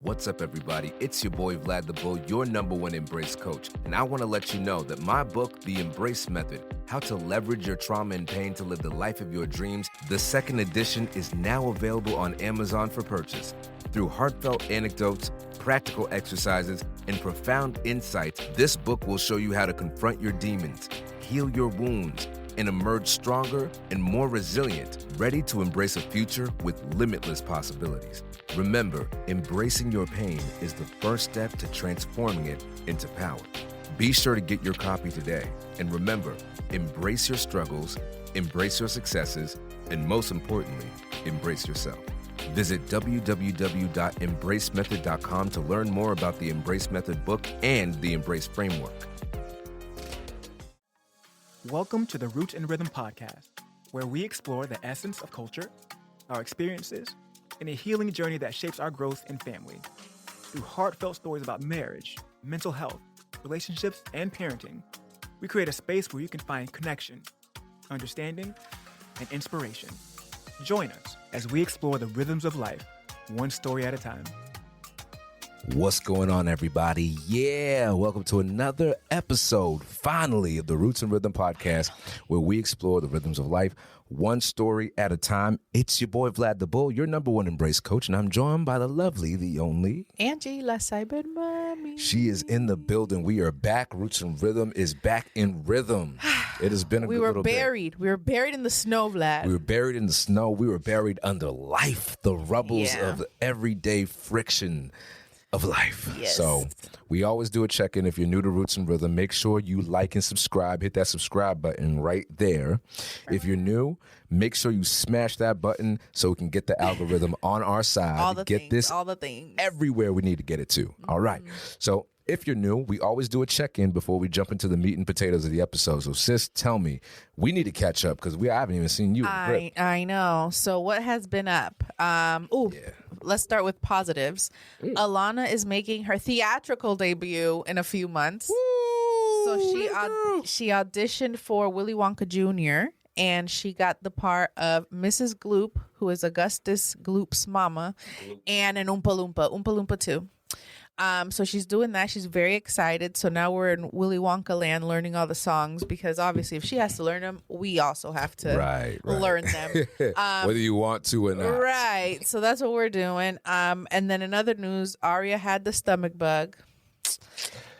What's up, everybody? It's your boy, Vlad the Bull, your #1 Embrace coach. And I want to let you know that my book, The Embrace Method, How to Leverage Your Trauma and Pain to Live the Life of Your Dreams, the second edition is now available on Amazon for purchase. Through heartfelt anecdotes, practical exercises, and profound insights, this book will show you how to confront your demons, heal your wounds, and emerge stronger and more resilient, ready to embrace a future with limitless possibilities. Remember, embracing your pain is the first step to transforming it into power. Be sure to get your copy today. And remember, embrace your struggles, embrace your successes, and most importantly, embrace yourself. Visit www.embracemethod.com to learn more about the Embrace Method book and the Embrace Framework. Welcome to the Root and Rhythm podcast, where we explore the essence of culture, our experiences, and a healing journey that shapes our growth and family. Through heartfelt stories about marriage, mental health, relationships, and parenting, we create a space where you can find connection, understanding, and inspiration. Join us as we explore the rhythms of life, one story at a time. What's going on, everybody? Yeah, welcome to another episode, finally, of the Roots and Rhythm podcast, where we explore the rhythms of life, one story at a time. It's your boy, Vlad the Bull, your #1 Embrace coach, and I'm joined by the lovely, the only... Angie, la cyber mommy. She is in the building. We are back. Roots and Rhythm is back in rhythm. It has been a good little bit. We were buried in the snow, Vlad. We were buried in the snow. We were buried under life, the rubbles of everyday friction of life. Yes. So we always do a check-in. If you're new to Roots and Rhythm, make sure you like and subscribe. Hit that subscribe button right there. If you're new, make sure you smash that button so we can get the algorithm on our side. all the things. Everywhere we need to get it to. All right. So if you're new, we always do a check-in before we jump into the meat and potatoes of the episode. So sis, tell me, we need to catch up because I haven't even seen you. I know. So what has been up? Let's start with positives. Alana is making her theatrical debut in a few months. Woo, So she auditioned for Willy Wonka Jr. and she got the part of Mrs. Gloop, who is Augustus Gloop's mama, and an Oompa Loompa 2. So she's doing that. She's very excited. So now we're in Willy Wonka land learning all the songs because obviously if she has to learn them, we also have to learn them. Whether you want to or not. Right. So that's what we're doing. And then in other news, Aria had the stomach bug.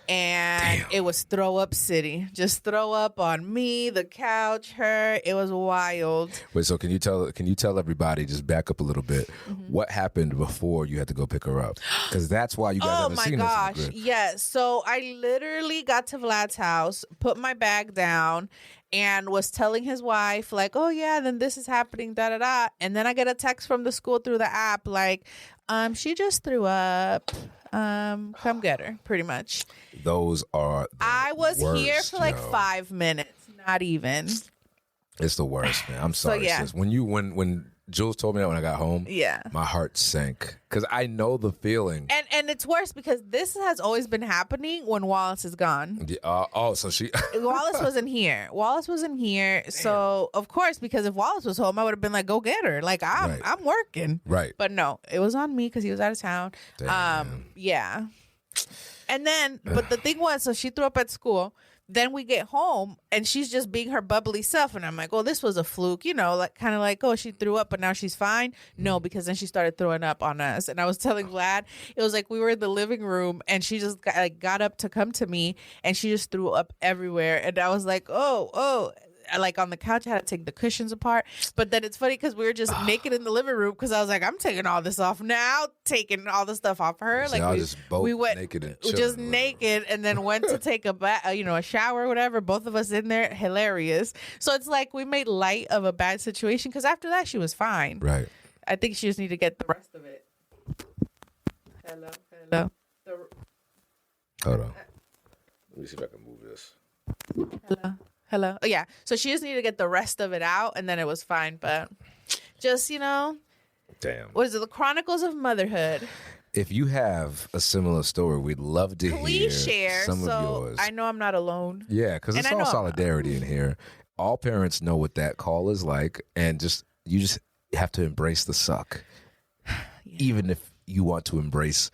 And it was throw up city. Just throw up on me, the couch, her. It was wild. Wait, so can you tell everybody, just back up a little bit, what happened before you had to go pick her up? Because that's why you guys haven't seen us. Oh my gosh. Yes. So I literally got to Vlad's house, put my bag down, and was telling his wife, like, oh yeah, then this is happening, da-da-da. And then I get a text from the school through the app, like, she just threw up. Come get her, pretty much. Those are I was worst, here for like 5 minutes, not even. It's the worst, man. I'm sorry, sis. When Jules told me that when I got home, my heart sank because I know the feeling. And it's worse because this has always been happening when Wallace is gone. So she Wallace wasn't here. Damn. So of course, because if Wallace was home, I would have been like, go get her. Like I'm working. Right. But no, it was on me because he was out of town. Damn. Yeah. And then, but the thing was, so she threw up at school. Then we get home and she's just being her bubbly self. And I'm like, oh, this was a fluke, like kind of like, oh, she threw up, but now she's fine. No, because then she started throwing up on us. And I was telling Vlad, it was like we were in the living room and she just got up to come to me and she just threw up everywhere. And I was like, oh. Like on the couch, I had to take the cushions apart. But then it's funny because we were just naked in the living room because I was like, I'm taking all this off now, taking all the stuff off of her. So like we went naked and just naked and then went to take a bath, a shower or whatever. Both of us in there, hilarious. So it's like we made light of a bad situation because after that she was fine. Right. I think she just need to get the rest of it. Hello. Hold on. Let me see if I can move this. Hello. Oh, yeah. So she just needed to get the rest of it out, and then it was fine. But just, Damn. What is it? The Chronicles of Motherhood. If you have a similar story, we'd love to hear share some of yours. I know I'm not alone. Yeah, because it's all solidarity in here. All parents know what that call is like, and you just have to embrace the suck, even if you want to embrace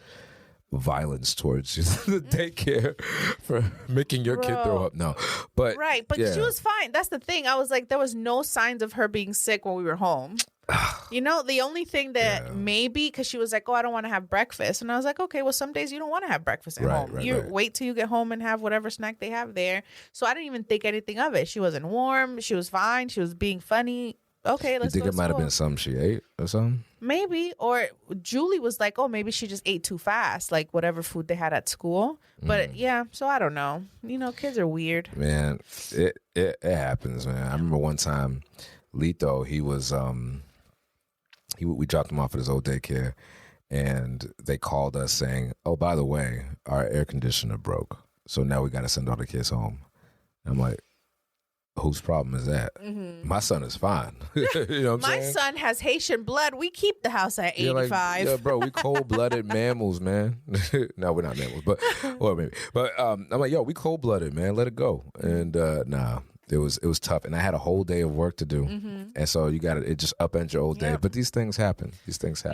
violence towards the daycare for making your kid throw up. No, but right. But she was fine. That's the thing. I was like, there was no signs of her being sick when we were home. You know, the only thing that maybe, because she was like, oh, I don't want to have breakfast. And I was like, okay, well, some days you don't want to have breakfast at home. Wait till you get home and have whatever snack they have there. So I didn't even think anything of it. She wasn't warm. She was fine. She was being funny. Okay, let's go. You think it might have been something she ate or something? Maybe. Or Julie was like, oh, maybe she just ate too fast, like whatever food they had at school. But yeah, so I don't know. You know, kids are weird. Man, it happens, man. I remember one time, Lito, he was... we dropped him off at his old daycare, and they called us saying, oh, by the way, our air conditioner broke, so now we got to send all the kids home. And I'm like, whose problem is that? My son is fine. You know what I'm saying? My son has Haitian blood. We keep the house at 85. Like, yeah, bro, we cold-blooded mammals, man. No, we're not mammals, but or maybe. But I'm like, yo, we cold-blooded, man. Let it go. And nah. It was tough, and I had a whole day of work to do, and so it just upends your whole day. But these things happen.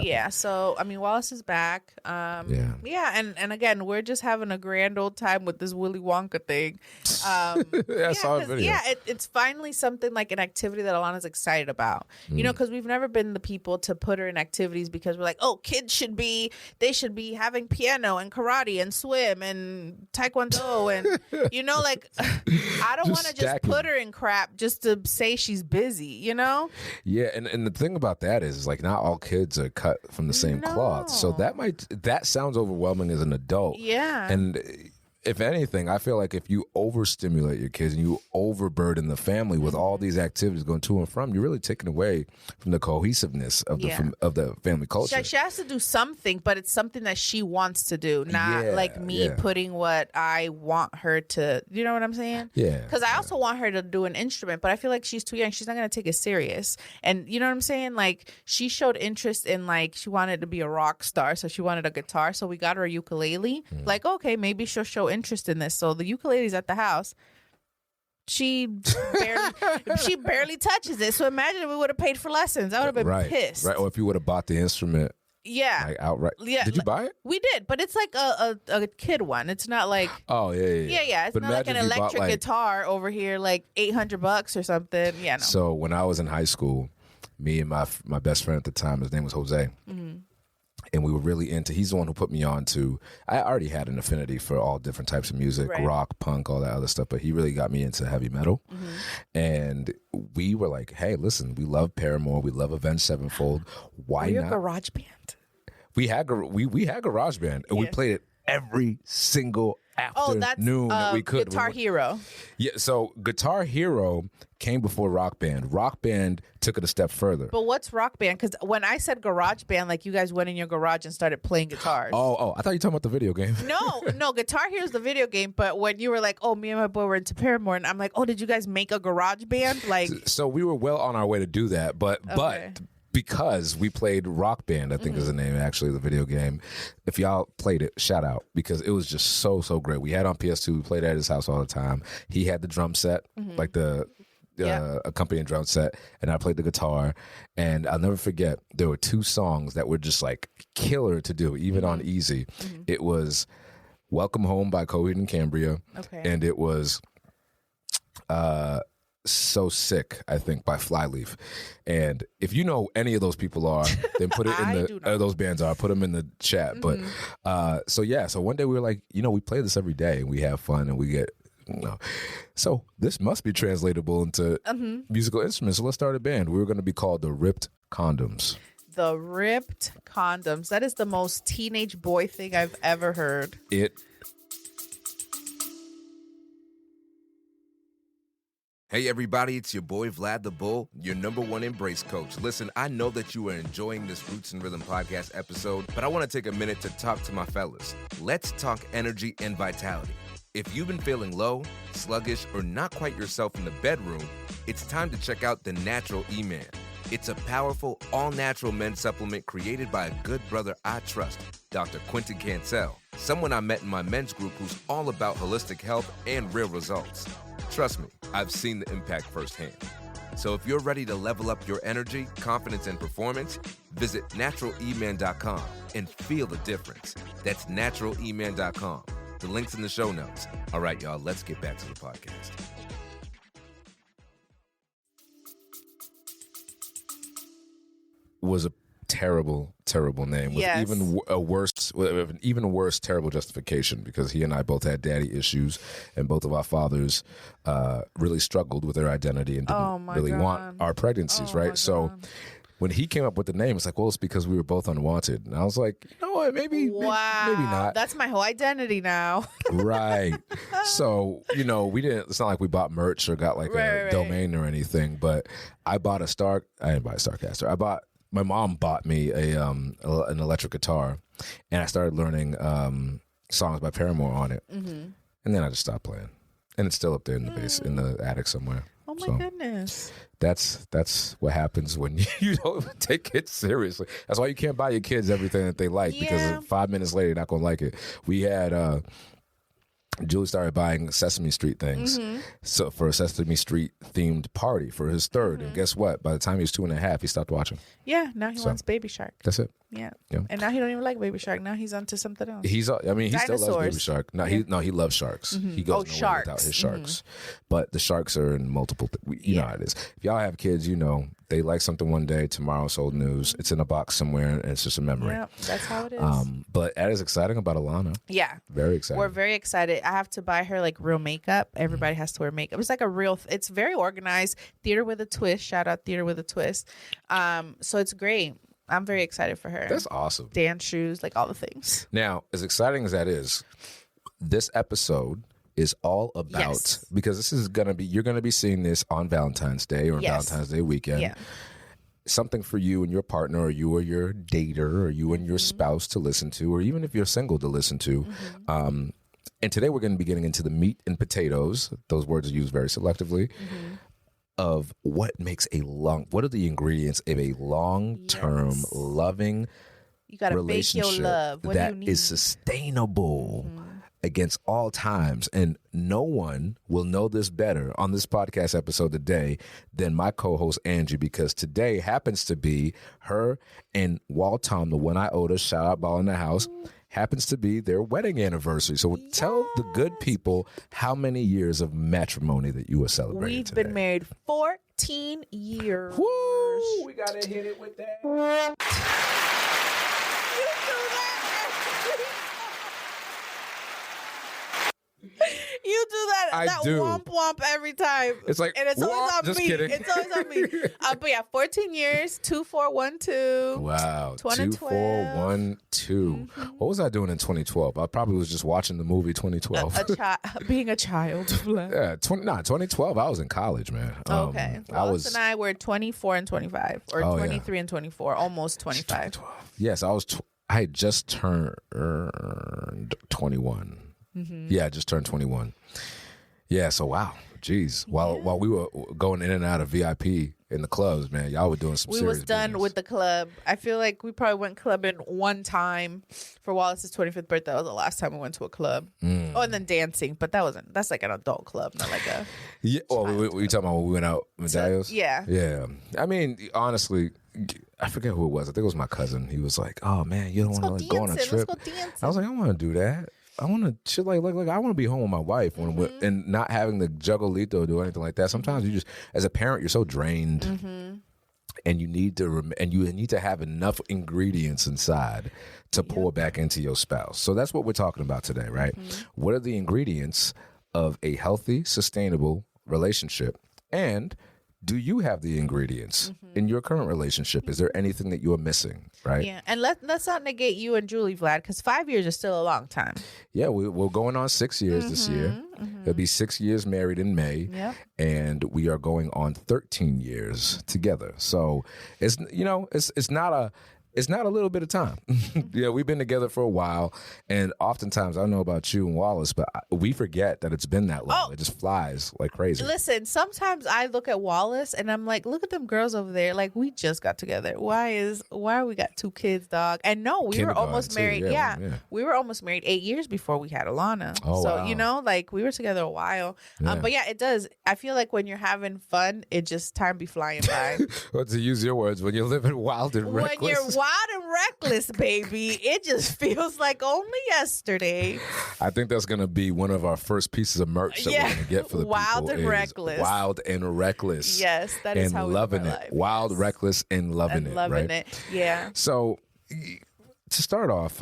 Yeah. So I mean, Wallace is back. Yeah, and again, we're just having a grand old time with this Willy Wonka thing. I saw a video. Yeah, it's finally something like an activity that Alana's excited about. You know, because we've never been the people to put her in activities because we're like, oh, kids should be having piano and karate and swim and taekwondo and you know, like I don't want to just put her in crap just to say she's busy, you know? Yeah, and the thing about that is like not all kids are cut from the same cloth. So that sounds overwhelming as an adult. Yeah. And if anything, I feel like if you overstimulate your kids and you overburden the family with all these activities going to and from, you're really taking away from the cohesiveness of the family culture. She has to do something, but it's something that she wants to do, not like me putting what I want her to. You know what I'm saying? Yeah. Because I also want her to do an instrument, but I feel like she's too young. She's not going to take it serious. And you know what I'm saying? Like she showed interest in like she wanted to be a rock star, so she wanted a guitar. So we got her a ukulele. Like okay, maybe she'll show interest in this. So the ukulele's at the house. She barely touches it. So imagine if we would have paid for lessons. I would have been pissed. Right. Or if you would have bought the instrument. Yeah. Like outright. Yeah. Did you buy it? We did, but it's like a kid one. It's not like Yeah. It's not like an electric guitar over here like $800 or something. Yeah. No. So when I was in high school, me and my best friend at the time, his name was Jose. And we were really into, he's the one who put me on to, I already had an affinity for all different types of music, rock, punk, all that other stuff, but he really got me into heavy metal. And we were like, hey, listen, we love Paramore, we love Avenged Sevenfold. Why not? A garage band. We had garage band, and we played it every single afternoon that we could. Guitar Hero. Yeah, so Guitar Hero came before Rock Band. Rock Band took it a step further. But what's Rock Band? Because when I said garage band, like you guys went in your garage and started playing guitars. Oh, I thought you were talking about the video game. No, Guitar Hero is the video game. But when you were like, oh, me and my boy were into Paramore, and I'm like, oh, did you guys make a garage band? Like, so we were well on our way to do that, but because we played Rock Band, I think is the name actually of the video game. If y'all played it, shout out, because it was just so great. We had on PS2, we played at his house all the time. He had the drum set, like the accompanying drum set, and I played the guitar. And I'll never forget, there were two songs that were just like killer to do, even on easy. It was Welcome Home by Coheed and Cambria, and it was So Sick, I think, by Flyleaf. And if you know any of those people are, then put it in those bands are, put them in the chat. But so one day we were like, we play this every day and we have fun and we get, so this must be translatable into musical instruments. So let's start a band. We were going to be called the Ripped Condoms. The Ripped Condoms. That is the most teenage boy thing I've ever heard. Hey everybody, it's your boy Vlad the Bull, your #1 Embrace coach. Listen, I know that you are enjoying this Roots and Rhythm podcast episode, but I want to take a minute to talk to my fellas. Let's talk energy and vitality. If you've been feeling low, sluggish, or not quite yourself in the bedroom, it's time to check out the Natural E-Man. It's a powerful, all-natural men's supplement created by a good brother I trust, Dr. Quentin Cancel, someone I met in my men's group who's all about holistic health and real results. Trust me, I've seen the impact firsthand. So if you're ready to level up your energy, confidence, and performance, visit naturaleman.com and feel the difference. That's naturaleman.com. The link's in the show notes. All right, y'all, let's get back to the podcast. Was a terrible name with even worse terrible justification, because he and I both had daddy issues, and both of our fathers really struggled with their identity and didn't really want our pregnancies, right? So when he came up with the name, it's like, well, it's because we were both unwanted. And I was like, you know what, maybe not. That's my whole identity now. Right. So, you know, it's not like we bought merch or got like a domain or anything, but I didn't buy a Starcaster. My mom bought me an electric guitar, and I started learning songs by Paramore on it. Mm-hmm. And then I just stopped playing. And it's still up there in the base, in the attic somewhere. Oh my goodness. That's what happens when you don't take it seriously. That's why you can't buy your kids everything that they like, because 5 minutes later, you're not going to like it. We had... Julie started buying Sesame Street things, so for a Sesame Street themed party for his third. And guess what? By the time he was 2.5, he stopped watching. Yeah, now he wants Baby Shark. That's it. Yeah, and now he don't even like Baby Shark. Now he's onto something else. He still loves Baby Shark. No, he loves sharks. He goes nowhere without his sharks. But the sharks are in multiple. You know how it is. If y'all have kids, you know they like something one day. Tomorrow's old news. It's in a box somewhere, and it's just a memory. Yeah, that's how it is. But that is exciting about Alana. Yeah, very exciting. We're very excited. I have to buy her like real makeup. Everybody has to wear makeup. It's like it's very organized. Theater with a twist. Shout out Theater with a Twist. So it's great. I'm very excited for her. That's awesome. Dance shoes, like all the things. Now, as exciting as that is, this episode is all about, because this is you're gonna be seeing this on Valentine's Day or Valentine's Day weekend. Yeah. Something for you and your partner, or you or your dater, or you and your spouse to listen to, or even if you're single to listen to. And today we're going to be getting into the meat and potatoes. Those words are used very selectively. Of what are the ingredients of a long-term loving relationship that is sustainable against all times. And no one will know this better on this podcast episode today than my co-host Angie, because today happens to be her and Walton, the one I owed a shout out ball in the house, happens to be their wedding anniversary. So tell the good people how many years of matrimony that you are celebrating today. We've been married 14 years. Woo! We gotta hit it with that. You do that womp womp every time. It's like, and it's always on just me. kidding. It's always on me. But yeah, 14 years, 2412. Wow, 2412. What was I doing in 2012? I probably was just watching the movie 2012. Being a child. Yeah, 2012. I was in college, man. Okay, Wallace and I were 24 and 25, or 23 and 24, almost 25. Yes, I had just turned 21. Yeah, I just turned 21. Yeah, so wow. Jeez. While we were going in and out of VIP in the clubs, man, y'all were doing some serious was done business. With the club. I feel like we probably went clubbing one time for Wallace's 25th birthday. That was the last time we went to a club. Oh, and then dancing, but that's like an adult club, not like a we talking about when we went out Medallos? Yeah. Yeah. I mean, honestly, I forget who it was. I think it was my cousin. He was like, "Oh man, you don't want to go on a trip." Let's go dancing. I was like, "I want to do that. I want to chill, like I want to be home with my wife and not having to juggle Lito or do anything like that." Sometimes you just, as a parent, you're so drained, and you need to have enough ingredients inside to pour back into your spouse. So that's what we're talking about today, right? What are the ingredients of a healthy, sustainable relationship, and do you have the ingredients in your current relationship? Is there anything that you are missing, right? Yeah, and let's not negate you and Julie, Vlad, because 5 years is still a long time. Yeah, we're going on 6 years this year. It'll be 6 years married in May, and we are going on 13 years together. So it's it's not a little bit of time. Yeah, we've been together for a while, and oftentimes, I don't know about you and Wallace, but we forget that it's been that long. Oh. It just flies like crazy. Listen, sometimes I look at Wallace and I'm like, look at them girls over there. Like, we just got together. Why we got 2 kids, dog? And no, we were almost married. Yeah, we were almost married 8 years before we had Alana. Oh, so, wow. you know, like, we were together a while. But yeah, it does. I feel like when you're having fun, it just time be flying by. Well, to use your words, when you're living wild and reckless. When you're wild and reckless, baby, it just feels like only yesterday. I think that's going to be one of our first pieces of merch that we're going to get for the Wild people. and reckless. Wild and reckless. Yes, that is how we loving live it. our life. Wild, reckless, and loving it. Loving right? it. Yeah. So, to start off,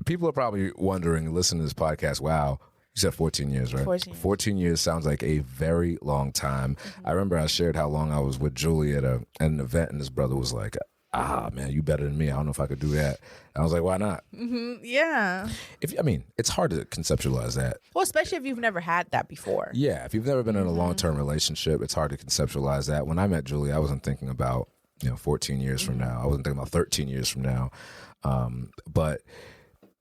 people are probably wondering, listening to this podcast, wow, you said 14 years, right? 14 years sounds like a very long time. Mm-hmm. I remember I shared how long I was with Julie at an event, and his brother was like, man, you better than me. I don't know if I could do that. And I was like, why not? Mm-hmm. Yeah. It's hard to conceptualize that. Well, especially if you've never had that before. Yeah. If you've never been in a long-term relationship, it's hard to conceptualize that. When I met Julie, I wasn't thinking about, 14 years from now. I wasn't thinking about 13 years from now. But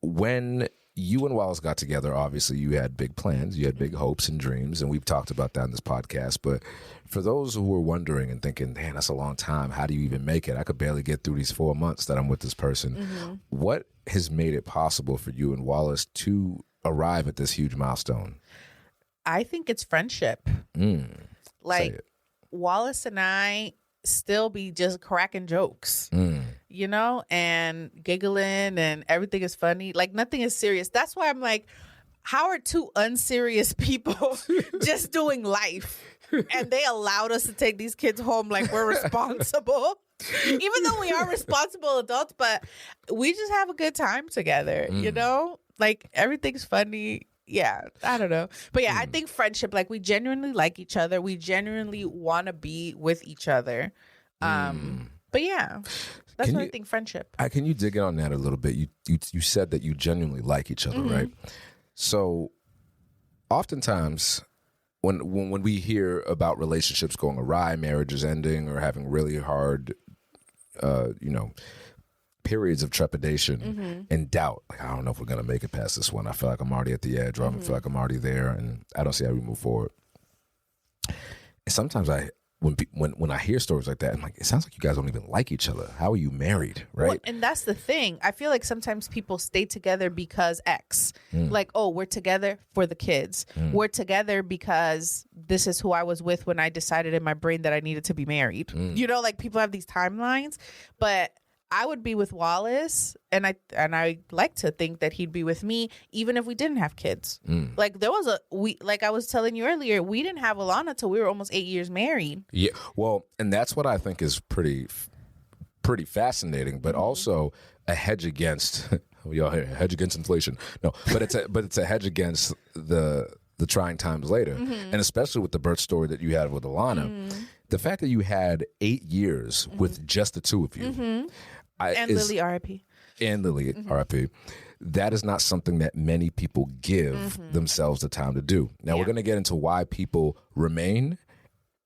when you and Wallace got together, obviously you had big plans, you had big hopes and dreams, and we've talked about that in this podcast. But for those who were wondering and thinking, man, that's a long time, how do you even make it? I could barely get through these 4 months that I'm with this person. Mm-hmm. What has made it possible for you and Wallace to arrive at this huge milestone? I think it's friendship. Like, Wallace and I still be just cracking jokes, and giggling, and everything is funny. Like, nothing is serious. That's why I'm like, how are 2 unserious people just doing life? And they allowed us to take these kids home like we're responsible. Even though we are responsible adults, but we just have a good time together, Like, everything's funny. Yeah, I don't know. But yeah, I think friendship, like, we genuinely like each other. We genuinely want to be with each other. But yeah, that's what I think, friendship. Can you dig in on that a little bit? You said that you genuinely like each other, right? So oftentimes when we hear about relationships going awry, marriages ending, or having really hard, periods of trepidation and doubt. Like, I don't know if we're going to make it past this one. I feel like I'm already at the edge, or I feel like I'm already there, and I don't see how we move forward. And sometimes when I hear stories like that, I'm like, it sounds like you guys don't even like each other. How are you married, right? Well, and that's the thing. I feel like sometimes people stay together because X. Like, oh, we're together for the kids. We're together because this is who I was with when I decided in my brain that I needed to be married. Like, people have these timelines, but I would be with Wallace, and I like to think that he'd be with me, even if we didn't have kids. Like, like I was telling you earlier, we didn't have Alana till we were almost 8 years married. Yeah, well, and that's what I think is pretty fascinating, but also a hedge against y'all hear hedge against inflation. No, but it's a hedge against the trying times later, and especially with the birth story that you had with Alana, the fact that you had 8 years with just the 2 of you. Lily R.I.P. And Lily R.I.P. That is not something that many people give themselves the time to do. Now, we're going to get into why people remain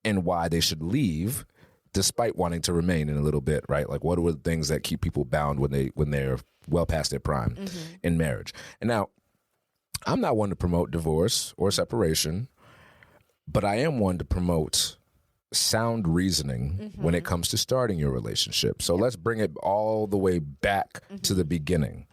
and why they should leave despite wanting to remain in a little bit, right? Like, what are the things that keep people bound when they're well past their prime in marriage? And now, I'm not one to promote divorce or separation, but I am one to promote sound reasoning when it comes to starting your relationship. So let's bring it all the way back to the beginning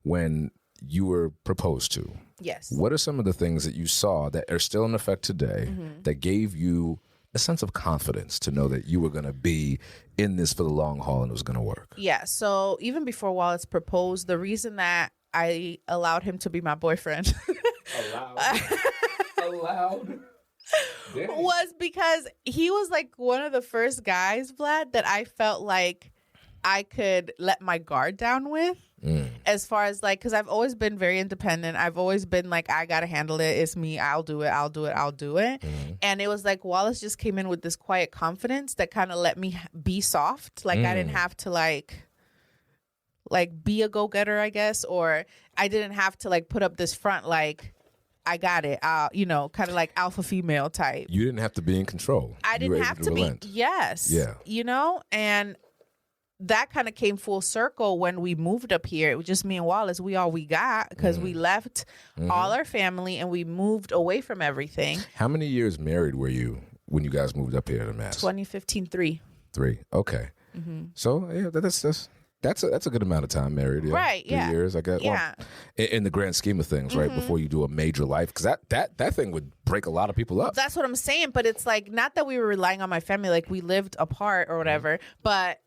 when you were proposed to. Yes. What are some of the things that you saw that are still in effect today that gave you a sense of confidence to know that you were going to be in this for the long haul and it was going to work? Yeah. So even before Wallace proposed, the reason that I allowed him to be my boyfriend Allowed. was because he was like one of the first guys, Vlad, that I felt like I could let my guard down with. As far as like, because I've always been very independent. I've always been like, I got to handle it. It's me. I'll do it. And it was like Wallace just came in with this quiet confidence that kind of let me be soft. Like I didn't have to like be a go-getter, I guess. Or I didn't have to like put up this front like, I got it. Kind of like alpha female type. You didn't have to be in control. I didn't have to be. Yes. Yeah. And that kind of came full circle when we moved up here. It was just me and Wallace. We all we got because we left all our family and we moved away from everything. How many years married were you when you guys moved up here to Mass? 2015, 3. 3. Okay. So yeah, that's a good amount of time married. Yeah. Right. 3 years, I guess. Yeah. Well, in the grand scheme of things, right? Before you do a major life, because that thing would break a lot of people up. That's what I'm saying. But it's like, not that we were relying on my family, like we lived apart or whatever, but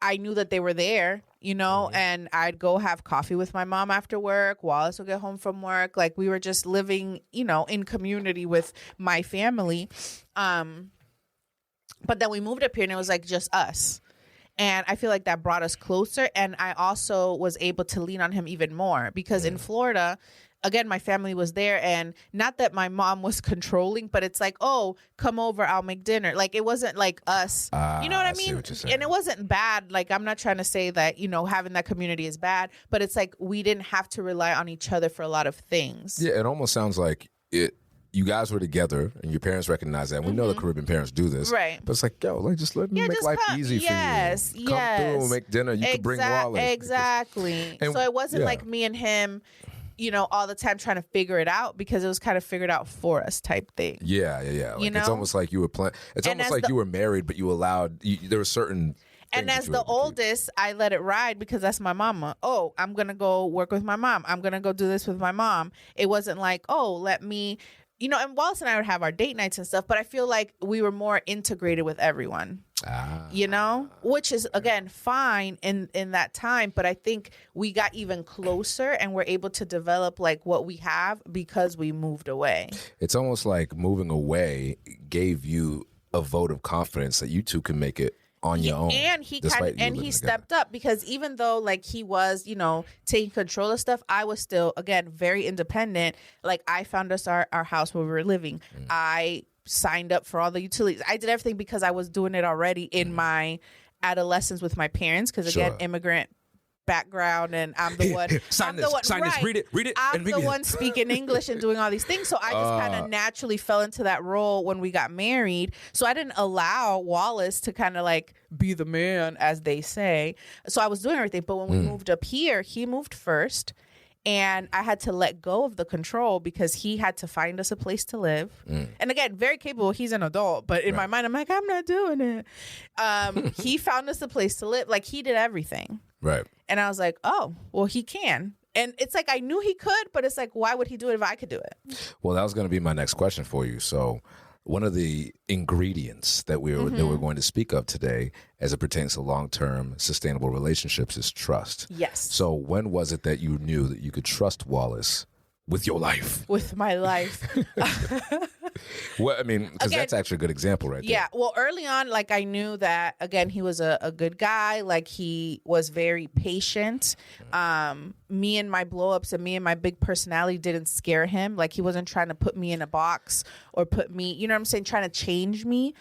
I knew that they were there, you know, and I'd go have coffee with my mom after work. Wallace would get home from work. Like we were just living, you know, in community with my family. But then we moved up here and it was like just us. And I feel like that brought us closer. And I also was able to lean on him even more because in Florida, again, my family was there, and not that my mom was controlling, but it's like, oh, come over, I'll make dinner. Like, it wasn't like us. You know what I mean? See what you're saying. And it wasn't bad. Like, I'm not trying to say that, you know, having that community is bad, but it's like we didn't have to rely on each other for a lot of things. Yeah, it almost sounds like you guys were together and your parents recognize that. And we know the Caribbean parents do this. Right. But it's like, yo, like, just let me make life easy for you. Yes. Come through, make dinner. You can bring Wallace. Exactly. And so it wasn't like me and him, you know, all the time trying to figure it out, because it was kind of figured out for us type thing. Yeah. Like, you know? It's almost like you were It's almost like you were married, but you allowed. There were certain. And as the oldest, I let it ride because that's my mama. Oh, I'm gonna go work with my mom. I'm gonna go do this with my mom. It wasn't like, oh, let me. You know, and Wallace and I would have our date nights and stuff, but I feel like we were more integrated with everyone. You know, which is, again, fine in that time. But I think we got even closer and we're able to develop like what we have because we moved away. It's almost like moving away gave you a vote of confidence that you two can make it on your own. And he stepped up, because even though like he was, you know, taking control of stuff, I was still, again, very independent. Like I found us our house where we were living. I signed up for all the utilities. I did everything because I was doing it already in my adolescence with my parents, because again, immigrant background, and I'm the one sign this, read it I'm the one speaking English and doing all these things, so I just kind of naturally fell into that role when we got married. So I didn't allow Wallace to kind of like be the man, as they say. So I was doing everything, but when we moved up here, he moved first, and I had to let go of the control because he had to find us a place to live. And again, very capable. He's an adult, but in my mind, I'm like, I'm not doing it. He found us a place to live. Like he did everything. Right. And I was like, oh, well, he can. And it's like, I knew he could, but it's like, why would he do it if I could do it? Well, that was going to be my next question for you. So one of the ingredients that we're going to speak of today as it pertains to long-term sustainable relationships is trust. Yes. So when was it that you knew that you could trust Wallace with your life? With my life. Well, I mean, because that's actually a good example right there. Yeah. Well, early on, like I knew that, again, he was a good guy. Like he was very patient. Me and my blow-ups and me and my big personality didn't scare him. Like he wasn't trying to put me in a box or put me, you know what I'm saying, trying to change me.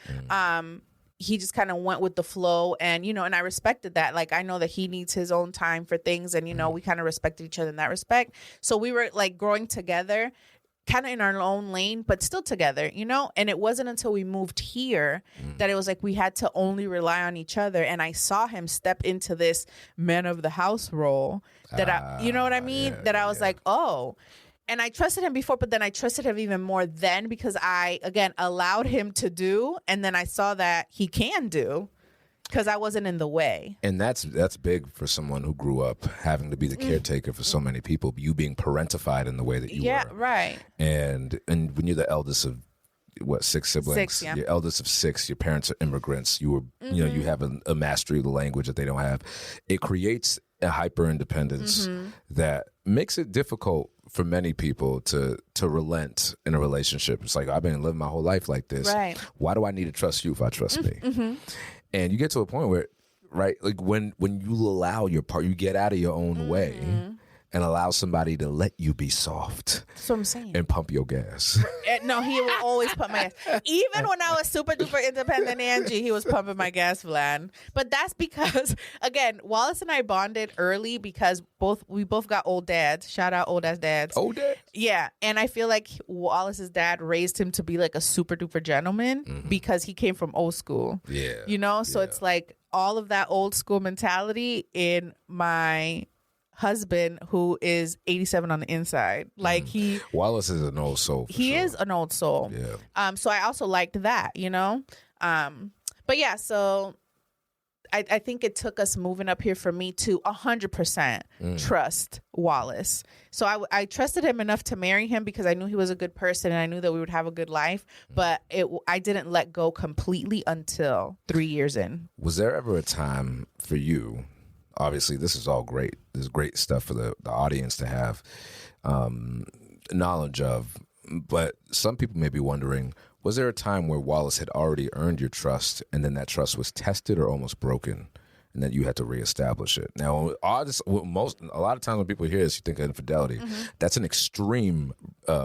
He just kind of went with the flow, and, you know, and I respected that. Like, I know that he needs his own time for things, and, you know, we kind of respected each other in that respect. So we were like growing together, kind of in our own lane, but still together, you know? And it wasn't until we moved here that it was like we had to only rely on each other. And I saw him step into this man of the house role that you know what I mean? That I was like, oh. And I trusted him before, but then I trusted him even more then, because I, again, allowed him to do. And then I saw that he can do, because I wasn't in the way. And that's big for someone who grew up having to be the caretaker for so many people, you being parentified in the way that you were. Yeah, right. And when you're the eldest of, 6 siblings? 6, yeah. You're eldest of 6. Your parents are immigrants. You were, you know, you have a mastery of the language that they don't have. It creates a hyper independence that makes it difficult for many people to relent in a relationship. It's like, I've been living my whole life like this. Right. Why do I need to trust you if I trust me? And you get to a point where, right, like when you allow your part, you get out of your own way and allow somebody to let you be soft. That's what I'm saying. And pump your gas. No, he will always pump my gas. Even when I was super duper independent Angie, he was pumping my gas, Vlad. But that's because, again, Wallace and I bonded early because we both got old dads. Shout out old ass dads. Old dads? Yeah. And I feel like Wallace's dad raised him to be like a super duper gentleman because he came from old school. Yeah. You know? So it's like, all of that old school mentality in my husband, who is 87 on the inside. Like Wallace is an old soul. He is an old soul. Yeah. So I also liked that, you know. But yeah, so I think it took us moving up here for me to 100% trust Wallace. So I trusted him enough to marry him because I knew he was a good person and I knew that we would have a good life. But I didn't let go completely until 3 years in. Was there ever a time for you? Obviously, this is all great. This is great stuff for the audience to have knowledge of. But some people may be wondering, was there a time where Wallace had already earned your trust and then that trust was tested or almost broken and then you had to reestablish it? Now, a lot of times when people hear this, you think of infidelity. That's an extreme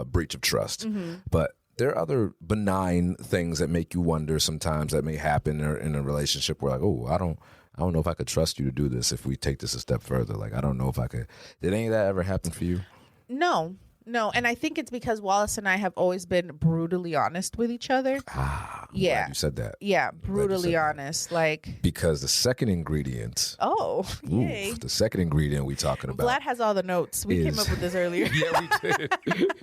breach of trust. But there are other benign things that make you wonder sometimes that may happen in a relationship where like, oh, I don't know if I could trust you to do this if we take this a step further. Like, I don't know if I could. Did any of that ever happen for you? No. And I think it's because Wallace and I have always been brutally honest with each other. I'm glad you said that. Yeah, brutally honest. Like, because the second ingredient. Oh, yay. The second ingredient we talking about. Vlad has all the notes. We came up with this earlier. Yeah, we did.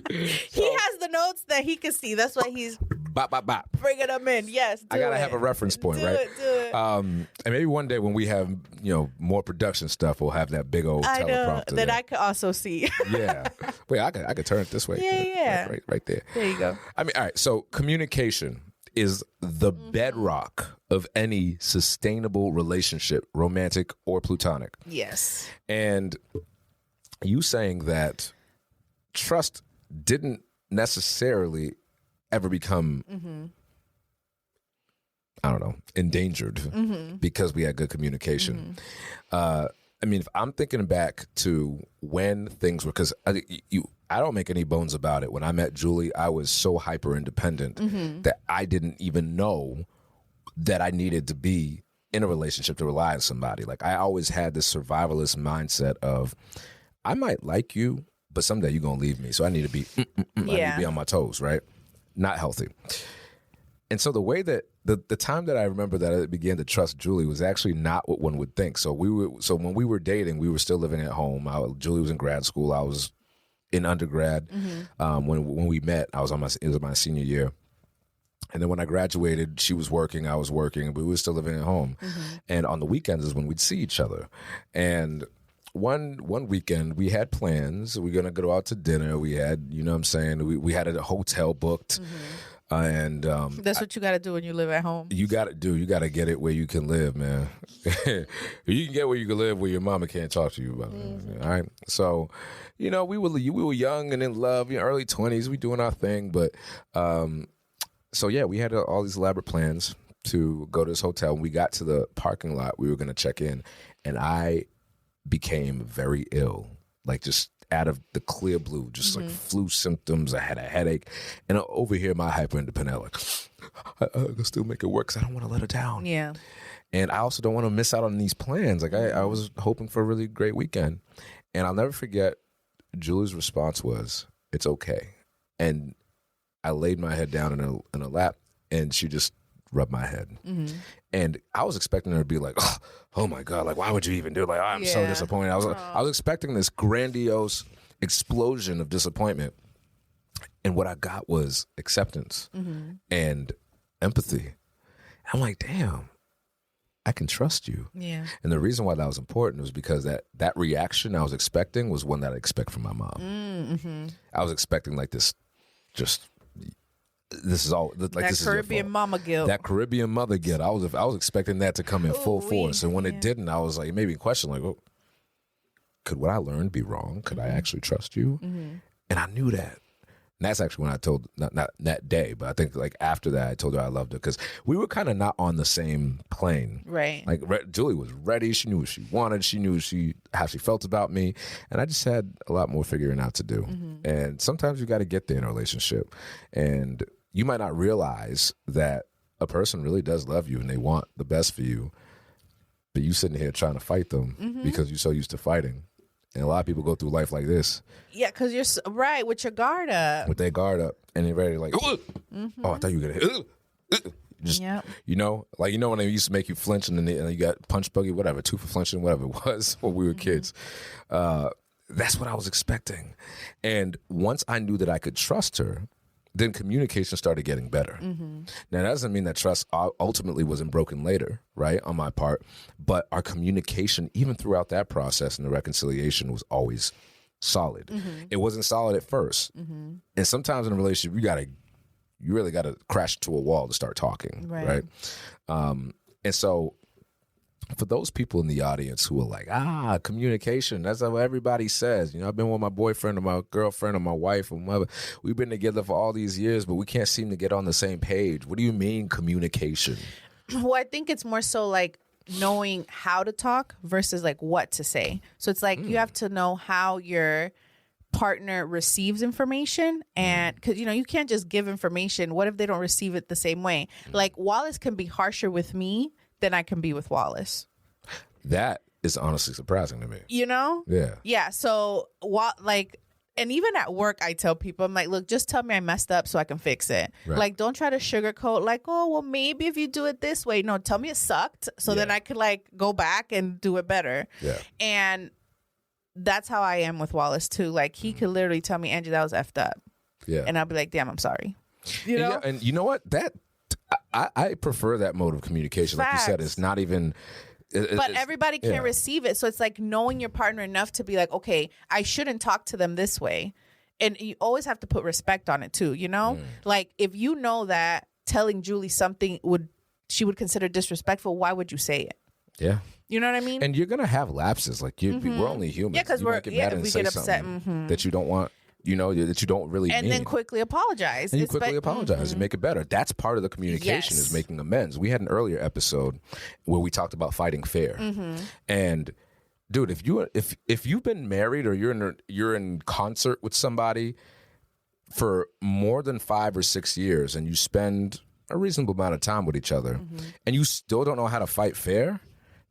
He has the notes that he can see. That's why he's bringing them in. Yes, I gotta have a reference point, right? Do it. And maybe one day when we have more production stuff, we'll have that big old teleprompter that I could also see. Yeah, wait, I could turn it this way. Yeah. Right there. There you go. I mean, all right. So communication is the bedrock of any sustainable relationship, romantic or platonic. Yes. And you saying that trust didn't necessarily ever become, I don't know, endangered because we had good communication. I mean, if I'm thinking back to when things were, because I don't make any bones about it. When I met Julie, I was so hyper independent that I didn't even know that I needed to be in a relationship to rely on somebody. Like, I always had this survivalist mindset of, I might like you, but someday you're going to leave me. So I need to be, I need to be on my toes, right? Not healthy. And so the way that the time that I remember that I began to trust Julie was actually not what one would think. So when we were dating, we were still living at home. Julie was in grad school. I was in undergrad. When we met, it was my senior year. And then when I graduated, she was working, I was working, but we were still living at home. And on the weekends is when we'd see each other. And one weekend we had plans. We were gonna go out to dinner. We had, you know what I'm saying, we had a hotel booked. And that's what you got to do when you live at home. You got to get it where you can live, man. You can get where you can live where your mama can't talk to you about it. All right. So, we were young and in love, early 20s, we doing our thing. But so yeah, we had all these elaborate plans to go to this hotel. When we got to the parking lot, we were going to check in, and I became very ill, like just out of the clear blue, just like flu symptoms. I had a headache, and over here, my hyper independent, like I can still make it work because I don't want to let her down. Yeah, and I also don't want to miss out on these plans. Like I was hoping for a really great weekend, and I'll never forget Julie's response was, "It's okay," and I laid my head down in her lap, and she just rubbed my head. And I was expecting her to be like, oh my God, like, why would you even do it? Like, I'm so disappointed. I was expecting this grandiose explosion of disappointment. And what I got was acceptance and empathy. I'm like, damn, I can trust you. Yeah. And the reason why that was important was because that reaction I was expecting was one that I expect from my mom. I was expecting like this, this is all like that this Caribbean mama guilt. That Caribbean mother guilt. I was expecting that to come in full force, and when it didn't, I was like, it made me question, like, well, could what I learned be wrong? Could I actually trust you? And I knew that. And that's actually when I told, not that day, but I think like after that, I told her I loved her because we were kind of not on the same plane. Right. Like Julie was ready. She knew what she wanted. She knew how she felt about me. And I just had a lot more figuring out to do. And sometimes you got to get there in a relationship. And you might not realize that a person really does love you and they want the best for you. But you sitting here trying to fight them because you're so used to fighting. And a lot of people go through life like this. Yeah, because you're with your guard up. With their guard up. And they're ready like, oh, I thought you were going to hit. Just, Yep. like, when they used to make you flinch and then you got punch buggy, whatever, 2 for flinching, whatever it was when we were kids. That's what I was expecting. And once I knew that I could trust her, then communication started getting better. Now, that doesn't mean that trust ultimately wasn't broken later, right, on my part. But our communication, even throughout that process and the reconciliation, was always solid. It wasn't solid at first. And sometimes in a relationship, you really got to crash into a wall to start talking, right? And so for those people in the audience who are like, communication, that's what everybody says. I've been with my boyfriend or my girlfriend or my wife or whatever. We've been together for all these years, but we can't seem to get on the same page. What do you mean communication? Well, I think it's more so like knowing how to talk versus like what to say. So it's like you have to know how your partner receives information, and because you can't just give information. What if they don't receive it the same way? Like Wallace can be harsher with me than I can be with Wallace. That is honestly surprising to me. Yeah. So and even at work, I tell people, I'm like, look, just tell me I messed up so I can fix it. Right. Like, don't try to sugarcoat like, oh, well, maybe if you do it this way. No, tell me it sucked so then I could like go back and do it better. Yeah. And that's how I am with Wallace too. Like he could literally tell me, Angie, that was effed up. Yeah. And I'll be like, damn, I'm sorry. Yeah, and you know what? I prefer that mode of communication. Facts. Like you said, it's not even... But everybody can't receive it. So it's like knowing your partner enough to be like, okay, I shouldn't talk to them this way. And you always have to put respect on it too, Like if you know that telling Julie something she would consider disrespectful, why would you say it? Yeah. You know what I mean? And you're going to have lapses. Like we're only humans. Yeah, because we get upset that you don't want... that you don't really and mean. then quickly apologize. And you quickly apologize and make it better. That's part of the communication is making amends. We had an earlier episode where we talked about fighting fair. And dude, if you've been married or you're in concert with somebody for more than 5 or 6 years and you spend a reasonable amount of time with each other and you still don't know how to fight fair,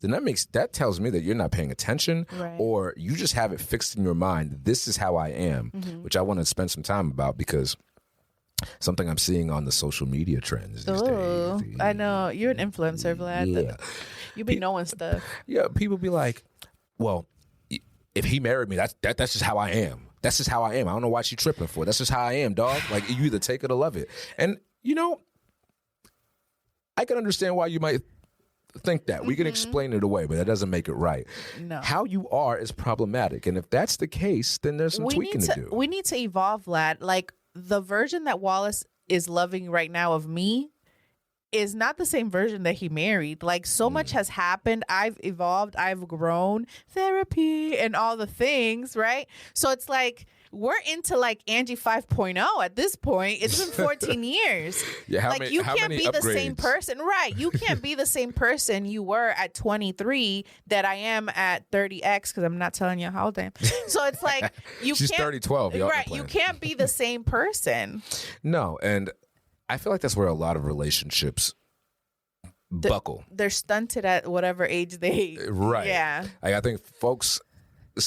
then that tells me that you're not paying attention, or you just have it fixed in your mind. This is how I am, which I want to spend some time about because something I'm seeing on the social media trends these days. I know. You're an influencer, Vlad. Yeah. You be knowing stuff. Yeah, people be like, well, if he married me, that's just how I am. That's just how I am. I don't know why she tripping for. That's just how I am, dog. Like, you either take it or love it. And, I can understand why you might think that. We can explain it away, but that doesn't make it right. No. How you are is problematic. And if that's the case, then there's some tweaking to do. We need to evolve, Vlad. Like the version that Wallace is loving right now of me is not the same version that he married. Like so much has happened. I've evolved. I've grown. Therapy and all the things, right? So it's like we're into like Angie 5.0 at this point. It's been 14 years. Yeah, like you can't be the same person. Right. You can't be the same person you were at 23 that I am at 30X because I'm not telling you how old I am. So it's like She's 30-12. Right. You can't be the same person. No. And I feel like that's where a lot of relationships buckle. They're stunted at whatever age they... Right. Yeah. I think folks...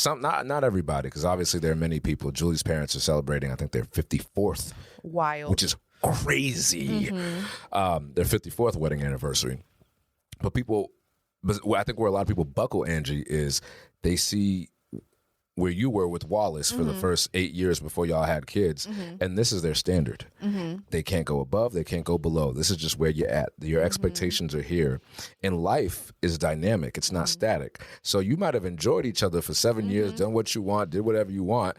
not everybody, because obviously there are many people. Julie's parents are celebrating, I think, their 54th. Wild. Which is crazy. Their 54th wedding anniversary. But I think where a lot of people buckle, Angie, is they see where you were with Wallace for the first 8 years before y'all had kids, and this is their standard. They can't go above, they can't go below. This is just where you're at. Your expectations are here. And life is dynamic. It's not static. So you might have enjoyed each other for 7 years, done what you want, did whatever you want.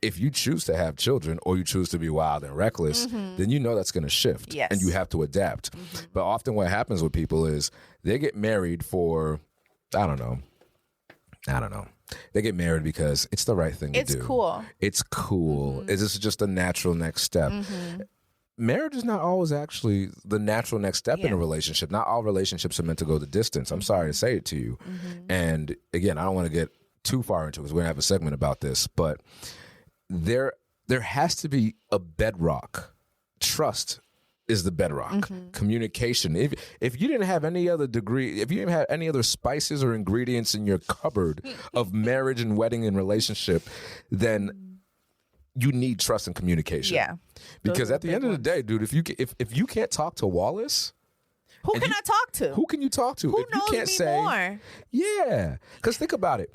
If you choose to have children or you choose to be wild and reckless, then you know that's going to shift. Yes. And you have to adapt. But often what happens with people is they get married for, I don't know. They get married because it's the right thing to do. It's cool. It's cool. This is just a natural next step. Marriage is not always actually the natural next step in a relationship. Not all relationships are meant to go the distance. I'm sorry to say it to you. And again, I don't want to get too far into it because we're going to have a segment about this, but there has to be a bedrock. Trust is the bedrock. Communication. If you didn't have any other degree, if you didn't have any other spices or ingredients in your cupboard of marriage and wedding and relationship, then you need trust and communication. Yeah. Because at the end of the day, dude, if you can't talk to Wallace, Who can I talk to? Who can you talk to? Who if you knows can't me say, more? Yeah. Because think about it.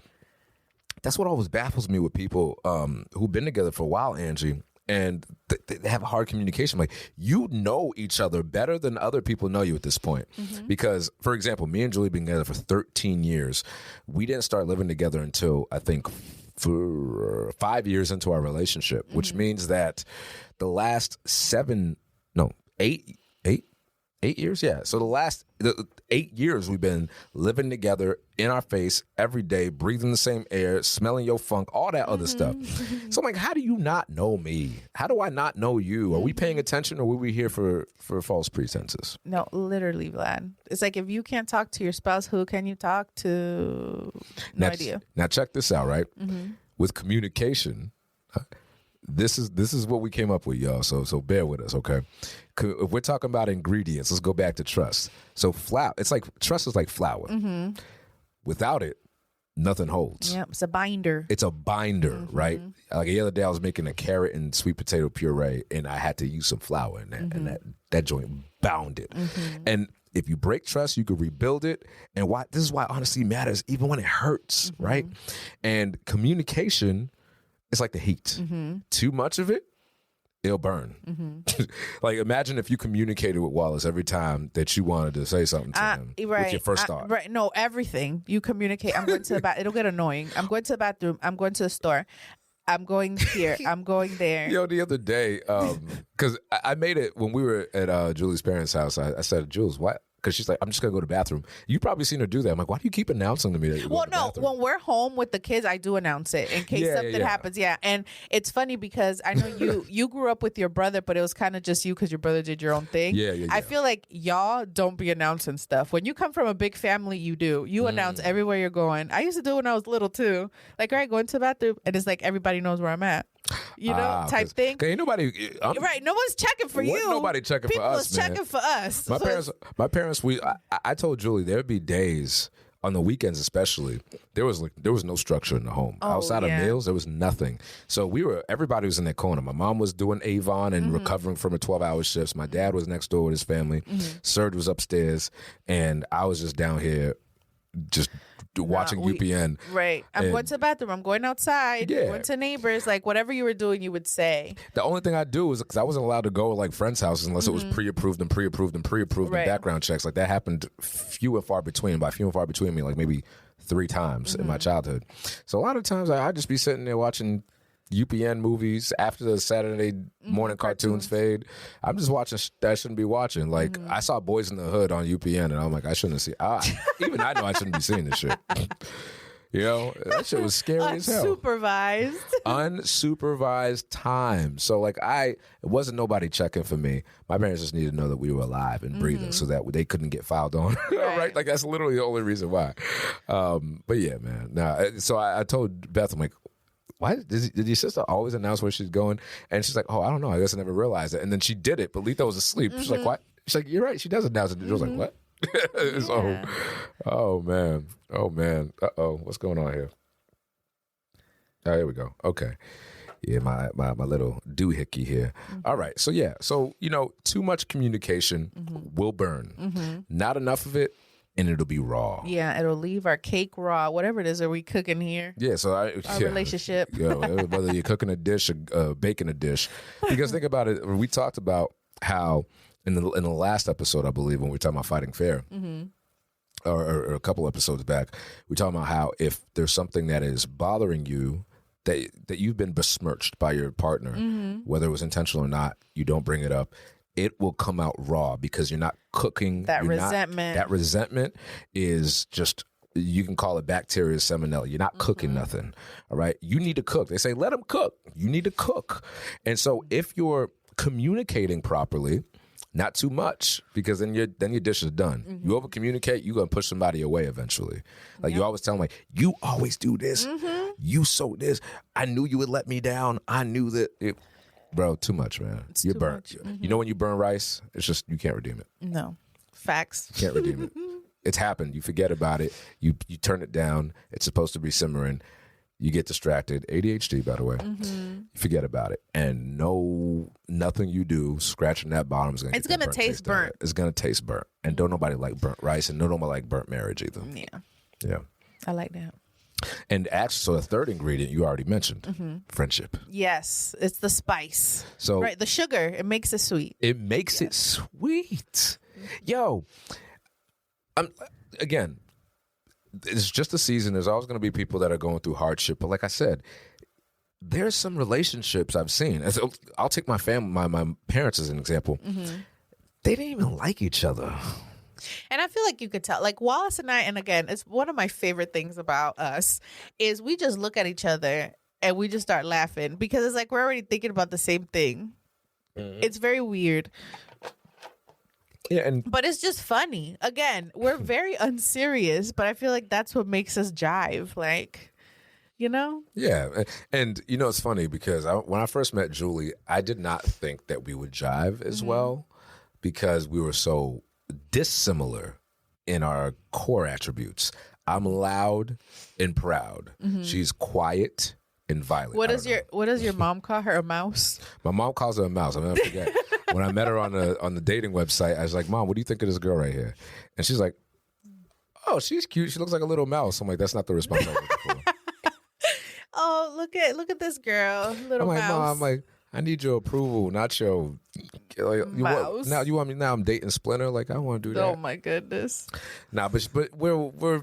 That's what always baffles me with people who've been together for a while, Angie, and they have a hard communication. Like, you know each other better than other people know you at this point. Mm-hmm. Because, for example, me and Julie been together for 13 years. We didn't start living together until, I think, for 5 years into our relationship, which means that the last 8 years, yeah. So the 8 years we've been living together in our face every day, breathing the same air, smelling your funk, all that other stuff. So I'm like, how do you not know me? How do I not know you? Are we paying attention, or were we here for false pretenses? No, literally, Vlad. It's like, if you can't talk to your spouse, who can you talk to? No idea. Now check this out, right? With communication, this is what we came up with, y'all. So bear with us, okay? If we're talking about ingredients, let's go back to trust. So trust is like flour. Without it, nothing holds. Yep, it's a binder. It's a binder, right? Like the other day, I was making a carrot and sweet potato puree, and I had to use some flour in that, and that joint bounded. And if you break trust, you could rebuild it. And this is why honesty matters, even when it hurts, right? And communication is like the heat. Too much of it, it'll burn. Like, imagine if you communicated with Wallace every time that you wanted to say something to him. What's your first thought? Right. No, everything. You communicate. I'm going to the bathroom. It'll get annoying. I'm going to the bathroom. I'm going to the store. I'm going here. I'm going there. Yo, the other day, because I made it when we were at Julie's parents' house. I said, Jules, what? Because she's like, I'm just going to go to the bathroom. You've probably seen her do that. I'm like, why do you keep announcing to me that you're going to the bathroom? When we're home with the kids, I do announce it in case something happens. Yeah. And it's funny because I know you grew up with your brother, but it was kind of just you because your brother did your own thing. Yeah. I feel like y'all don't be announcing stuff. When you come from a big family, you do. You announce everywhere you're going. I used to do it when I was little too. Like, all right, going to the bathroom. And it's like everybody knows where I'm at. You know, type thing. Ain't nobody. Right. No one's checking for you. Nobody checking for us, People checking for us. My parents. I told Julie there'd be days on the weekends, especially. There was no structure in the home. Outside of meals, there was nothing. So everybody was in their corner. My mom was doing Avon and recovering from her 12-hour shifts. My dad was next door with his family. Serge was upstairs, and I was just down here, just watching UPN. Right. I'm going to the bathroom. I'm going outside. Yeah. Going to neighbors. Like, whatever you were doing, you would say. The only thing I do is, because I wasn't allowed to go to like friends' houses unless it was pre-approved and background checks. Like, that happened few and far between. By few and far between, I mean like maybe 3 times in my childhood. So a lot of times I'd just be sitting there watching UPN movies after the Saturday morning cartoons fade. I'm just watching that I shouldn't be watching. Like, I saw Boys in the Hood on UPN, and I'm like, I shouldn't see. Even I know I shouldn't be seeing this shit. You know, that shit was scary as hell. Unsupervised time. So like, it wasn't nobody checking for me. My parents just needed to know that we were alive and breathing, so that they couldn't get filed on. Right? Like, that's literally the only reason why. But yeah, man. Nah. So I told Beth, I'm like, why did your sister always announce where she's going? And she's like, oh, I don't know. I guess I never realized it. And then she did it, but Letha was asleep. She's like, what? She's like, you're right. She does announce it. I was like, what? So, oh man. Uh-oh. What's going on here? Oh, here we go. Okay. Yeah, my little doohickey here. All right. So yeah. So, too much communication will burn. Not enough of it, and it'll be raw. Yeah, it'll leave our cake raw. Whatever it is that we cooking here. Yeah, so our relationship. Yeah, whether you're cooking a dish or baking a dish. Because think about it. We talked about how in the last episode, I believe, when we were talking about fighting fair, or a couple episodes back, we talking about how if there's something that is bothering you, that you've been besmirched by your partner, whether it was intentional or not, you don't bring it up. It will come out raw because you're not cooking. That resentment is just, you can call it bacteria salmonella. You're not cooking nothing. All right. You need to cook. They say, let them cook. You need to cook. And so if you're communicating properly, not too much, because then your dish is done. You over communicate, you're gonna push somebody away eventually. Like, you always tell them, like, you always do this. You so this. I knew you would let me down. I knew that it. Bro, too much, man. You're burnt. You know when you burn rice, it's just, you can't redeem it. No. Facts. You can't redeem it. It's happened. You forget about it. You turn it down. It's supposed to be simmering. You get distracted. ADHD, by the way. You forget about it. And nothing you do scratching that bottom is going to It's going to taste burnt. It's going to taste burnt. And don't nobody like burnt rice, and don't nobody like burnt marriage either. Yeah. Yeah. I like that. And actually, so the third ingredient you already mentioned, friendship. Yes. It's the spice. So right. The sugar, it makes it sweet. it makes it sweet. Yo, again, it's just a season. There's always going to be people that are going through hardship. But like I said, there's some relationships I've seen. I'll take my family, my parents as an example. They didn't even like each other. And I feel like you could tell, like Wallace and I, and again, it's one of my favorite things about us is we just look at each other and we just start laughing because it's like we're already thinking about the same thing. It's very weird. Yeah, But it's just funny. Again, we're very unserious, but I feel like that's what makes us jive. Like, you know? Yeah. And you know, it's funny because when I first met Julie, I did not think that we would jive as well because we were so dissimilar in our core attributes. I'm loud and proud. She's quiet and violent. What does your mom call her? A mouse? My mom calls her a mouse. I'll never forget. When I met her on the dating website, I was like, Mom, what do you think of this girl right here? And she's like, oh, she's cute. She looks like a little mouse. I'm like, that's not the response I was looking for. Oh, look at this girl, little I'm like, mouse. Mom, I'm like, I need your approval, not your Mouse. now you want me now I'm dating Splinter? Like, I want to do that. Oh my goodness. Nah, but we're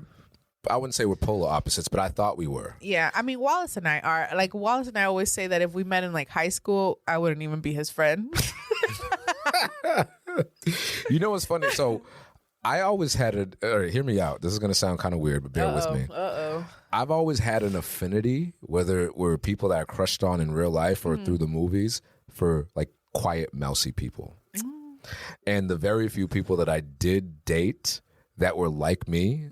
I wouldn't say we're polar opposites, but I thought we were. Yeah, I mean, Wallace and I are like Wallace and I always say that if we met in like high school, I wouldn't even be his friend. You know what's funny? So I always had hear me out. This is gonna sound kind of weird, but bear with me. I've always had an affinity, whether it were people that I crushed on in real life or through the movies, for like quiet, mousy people. And the very few people that I did date that were like me,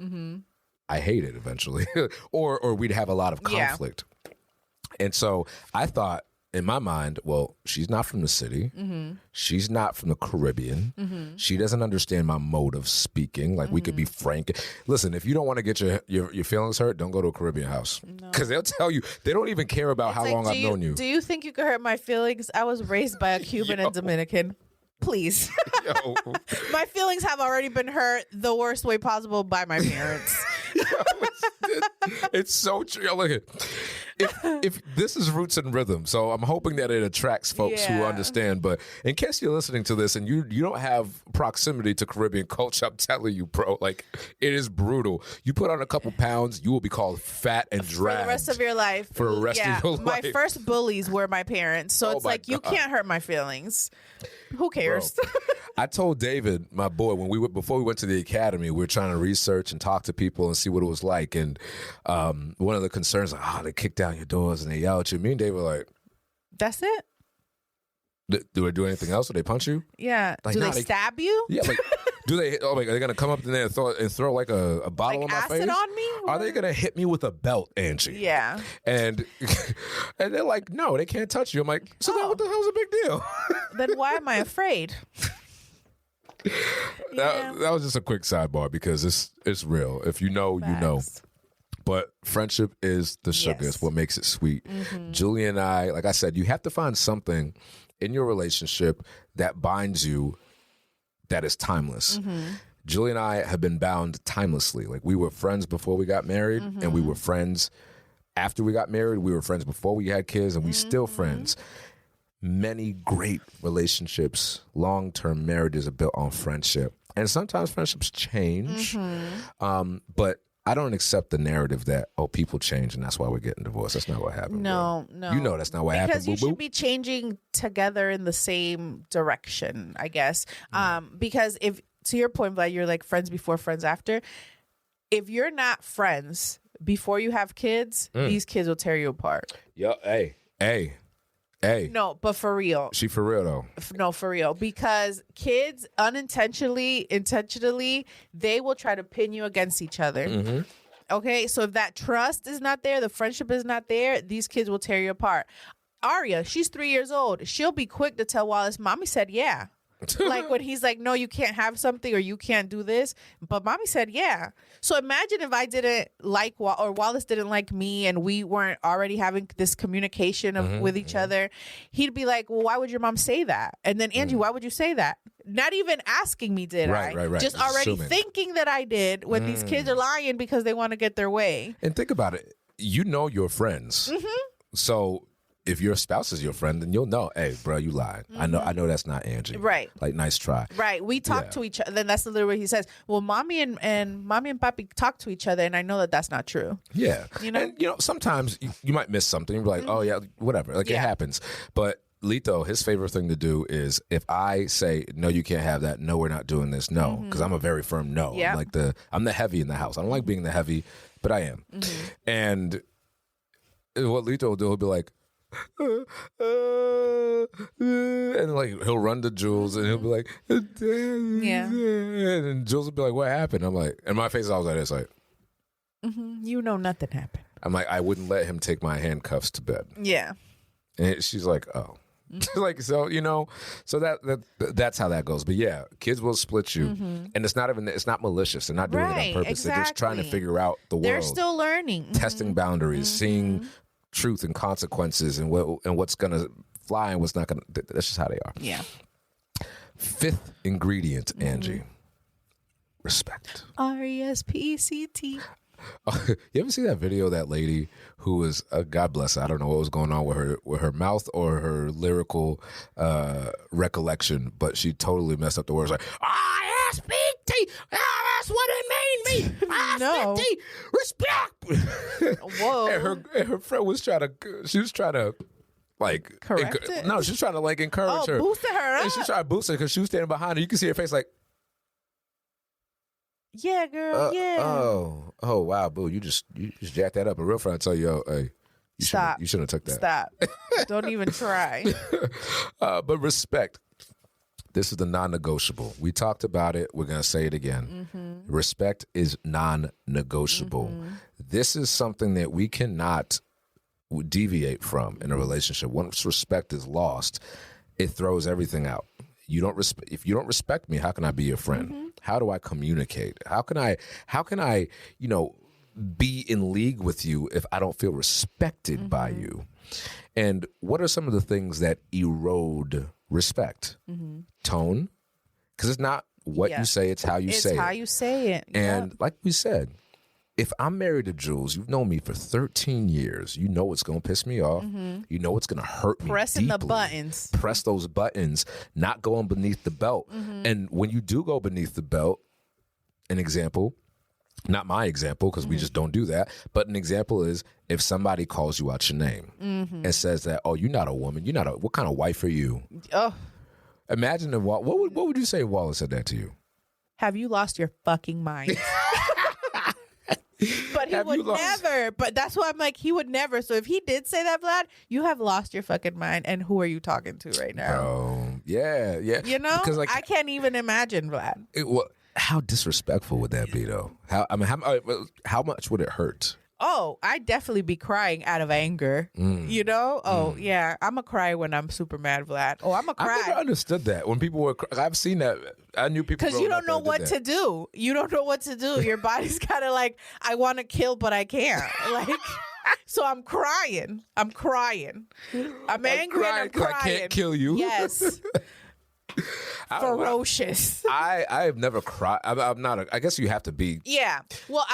I hated eventually, or we'd have a lot of conflict. And so I thought in my mind, well, she's not from the city. She's not from the Caribbean. She doesn't understand my mode of speaking. Like we could be frank. Listen, if you don't want to get your feelings hurt, don't go to a Caribbean house. Because they'll tell you, they don't even care about how long I've known you. Do you think you could hurt my feelings? I was raised by a Cuban and Dominican. Please. Yo. My feelings have already been hurt the worst way possible by my parents. It's so true. Yo, look at if this is Roots and Rhythm, so I'm hoping that it attracts folks who understand. But in case you're listening to this and you don't have proximity to Caribbean culture, I'm telling you, bro, like it is brutal. You put on a couple pounds, you will be called fat and dragged for the rest of your life. For the rest of your life. My first bullies were my parents, so it's like you can't hurt my feelings. Who cares? I told David, my boy, before we went to the academy, we were trying to research and talk to people and see what it was like. And one of the concerns, like, they kick down your doors and they yell at you. Me and David were like, that's it? Do they do anything else? Do they punch you? Yeah. Like, do they stab you? Yeah. Like, do they? Oh my God! Are they gonna come up in there and throw like a bottle like in my acid face? On me? Are they gonna hit me with a belt, Angie? Yeah. And they're like, no, they can't touch you. I'm like, so then what the hell's a big deal? Then why am I afraid? That was just a quick sidebar because it's real. If you know, you know. But friendship is the sugar. It's what makes it sweet. Julie and I, like I said, you have to find something in your relationship that binds you that is timeless. Julie and I have been bound timelessly. Like we were friends before we got married, and we were friends after we got married. We were friends before we had kids, and we still friends. Many great relationships, long-term marriages are built on friendship. And sometimes friendships change, but I don't accept the narrative that, people change and that's why we're getting divorced. That's not what happened. No. You know that's not what happened. Because you should be changing together in the same direction, I guess. Because if, to your point, Vlad, you're like friends before, friends after. If you're not friends before you have kids, these kids will tear you apart. Yo, hey. No, but for real. She for real though. No, for real. Because kids intentionally, they will try to pin you against each other. Okay, so if that trust is not there, the friendship is not there, these kids will tear you apart. Aria, she's 3 years old. She'll be quick to tell Wallace, Mommy said yeah. Like when he's like, no, you can't have something or you can't do this. But mommy said, yeah. So imagine if I didn't like or Wallace didn't like me and we weren't already having this communication with each other. He'd be like, well, why would your mom say that? And then Angie, why would you say that? Not even asking me, did I? Right. Just already assuming. thinking that I did when these kids are lying because they want to get their way. And think about it. You know your friends. So if your spouse is your friend, then you'll know, hey, bro, you lied. I know that's not Angie. Right. Like, nice try. Right. We talk to each other. Then that's literally what he says. Well, mommy and papi talk to each other, and I know that that's not true. Yeah. You know? And, sometimes you might miss something. You're like, oh, yeah, whatever. Like, it happens. But Lito, his favorite thing to do is if I say, no, you can't have that. No, we're not doing this. No. Because I'm a very firm no. Yeah. I'm the heavy in the house. I don't like being the heavy, but I am. And what Lito will do, he'll be like, and like he'll run to Jules and he'll be like, and Jules will be like, what happened? I'm like, and my face is always like this, like, you know nothing happened. I'm like, I wouldn't let him take my handcuffs to bed. Yeah. And she's like, oh. Like, so, so that's how that goes. But yeah, kids will split you. And it's not malicious. They're not doing it on purpose. Exactly. They're just trying to figure out the world. They're still learning. Testing boundaries, seeing truth and consequences and what's going to fly and what's not going to. That's just how they are. Yeah. Fifth ingredient, Angie. Respect. RESPECT. You ever see that video of that lady who was God bless her, I don't know what was going on with her mouth or her lyrical recollection, but she totally messed up the words like RSPT. That's what it means. RSPT. Respect. Whoa. And her friend was trying to like correct it? No, she was trying to like encourage her. Boosting her up. And she tried to boost her because she was standing behind her. You can see her face like, yeah, girl, yeah. Oh, wow, boo, you just jacked that up. A real friend tell you, yo, hey, Stop. You shouldn't have took that. Stop. Don't even try. But respect. This is the non-negotiable. We talked about it. We're going to say it again. Respect is non-negotiable. This is something that we cannot deviate from in a relationship. Once respect is lost, it throws everything out. If you don't respect me, how can I be your friend? How do I communicate? How can I, be in league with you if I don't feel respected by you? And what are some of the things that erode respect? Tone, because it's not what you say, it's how you say it. It's how you say it. And like we said, if I'm married to Jules, you've known me for 13 years. You know it's going to piss me off. You know it's going to hurt me Pressing deeply. the buttons. Press those buttons, not going beneath the belt. And when you do go beneath the belt, an example, not my example because we just don't do that, but an example is if somebody calls you out your name and says that, oh, you're not a woman. What kind of wife are you? Oh. Imagine if, what would you say if Wallace said that to you? Have you lost your fucking mind? But he would never. But that's why I'm like, he would never. So if he did say that, Vlad, you have lost your fucking mind. And who are you talking to right now? Bro, yeah. Because I can't even imagine, Vlad. How disrespectful would that be, though? How much would it hurt? Oh, I'd definitely be crying out of anger. Yeah. I'm a cry when I'm super mad, Vlad. Oh, I'm a cry. I never understood that. When people were, I've seen that. I knew people because you don't know what to do. You don't know what to do. Your body's kind of like, I want to kill, but I can't. Like, so I'm crying. I'm angry and I'm crying. I can't kill you. Yes. Ferocious. I have never cried. I'm not. I guess you have to be. Yeah. Well,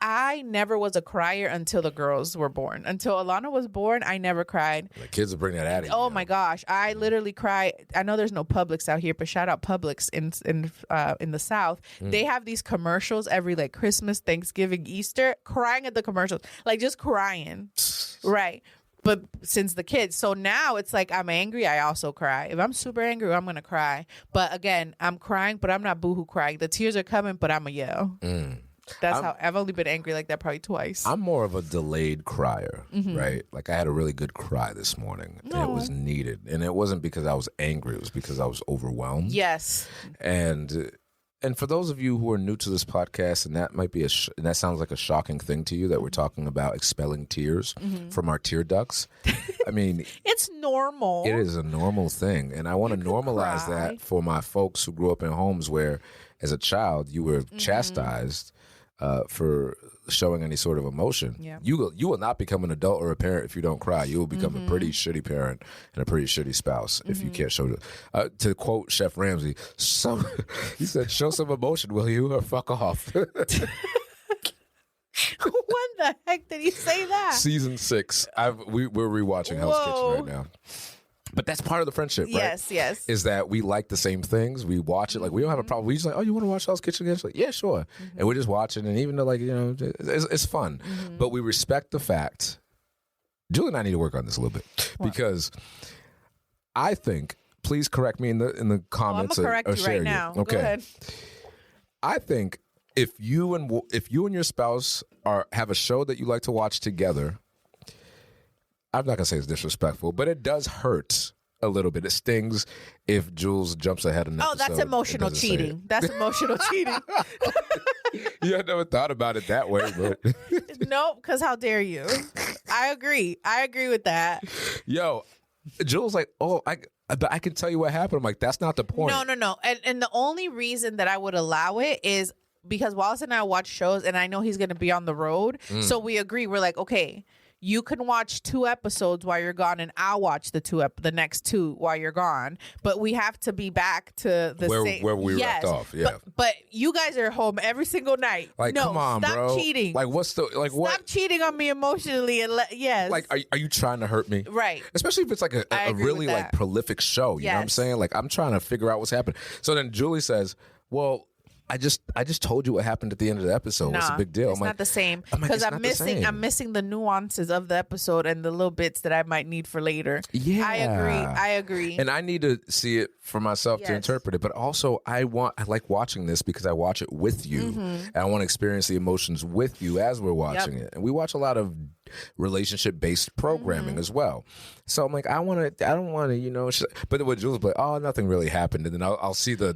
I never was a crier until the girls were born. Until Alana was born, I never cried. The kids will bring that out of you. Oh my gosh, I literally cry. I know there's no Publix out here, but shout out Publix in the South. They have these commercials every like Christmas, Thanksgiving, Easter. Crying at the commercials, like just crying, right? But since the kids, so now it's like I'm angry, I also cry. If I'm super angry, I'm gonna cry. But again, I'm crying, but I'm not boohoo crying. The tears are coming, but I'm a yell. That's how I've only been angry like that probably twice. I'm more of a delayed crier, right? Like I had a really good cry this morning, and it was needed, and it wasn't because I was angry; it was because I was overwhelmed. Yes, and and for those of you who are new to this podcast, and that might be and that sounds like a shocking thing to you that we're talking about expelling tears from our tear ducts. I mean, it's normal. It is a normal thing, and I want to normalize that for my folks who grew up in homes where, as a child, you were chastised for showing any sort of emotion. Yeah. You will not become an adult or a parent if you don't cry. You will become a pretty shitty parent and a pretty shitty spouse if you can't show it. To quote Chef Ramsay, he said, "Show some emotion, will you, or fuck off." When the heck did he say that? Season 6. We're rewatching Hell's Kitchen right now. But that's part of the friendship, right? Yes, yes. Is that we like the same things. We watch it. Like, we don't have a problem. We just like, oh, you want to watch Hell's Kitchen again? She's like, yeah, sure. And we're just watching. And even though, like, you know, it's fun. But we respect the fact. Julie and I need to work on this a little bit. Because I think, please correct me in the comments. I'm going to correct you right you. now. Okay. Go ahead. I think if you and your spouse have a show that you like to watch together, I'm not going to say it's disrespectful, but it does hurt a little bit. It stings if Jules jumps ahead in an episode. That's emotional cheating. That's emotional cheating. Yeah, I never thought about it that way, but nope, because how dare you? I agree with that. Yo, Jules like, oh, I can tell you what happened. I'm like, that's not the point. No. And the only reason that I would allow it is because Wallace and I watch shows and I know he's going to be on the road. So we agree. We're like, okay, you can watch 2 episodes while you're gone, and I'll watch the next 2 while you're gone. But we have to be back to the same where we left off. Yeah, but you guys are home every single night. Like, no, come on, stop bro. cheating. Like, what's the like? Stop what? cheating on me emotionally, and yes. Like, are you trying to hurt me? Right. Especially if it's like a really like prolific show. You know what I'm saying? Like, I'm trying to figure out what's happening. So then Julie says, well, I just told you what happened at the end of the episode. What's the big deal? It's not the same because I'm missing the nuances of the episode and the little bits that I might need for later. Yeah, I agree. And I need to see it for myself to interpret it. But also, I like watching this because I watch it with you, and I want to experience the emotions with you as we're watching it. And we watch a lot of relationship-based programming as well. So I'm like, I don't want to, you know. But then with Jules, like, oh, nothing really happened, and then I'll see the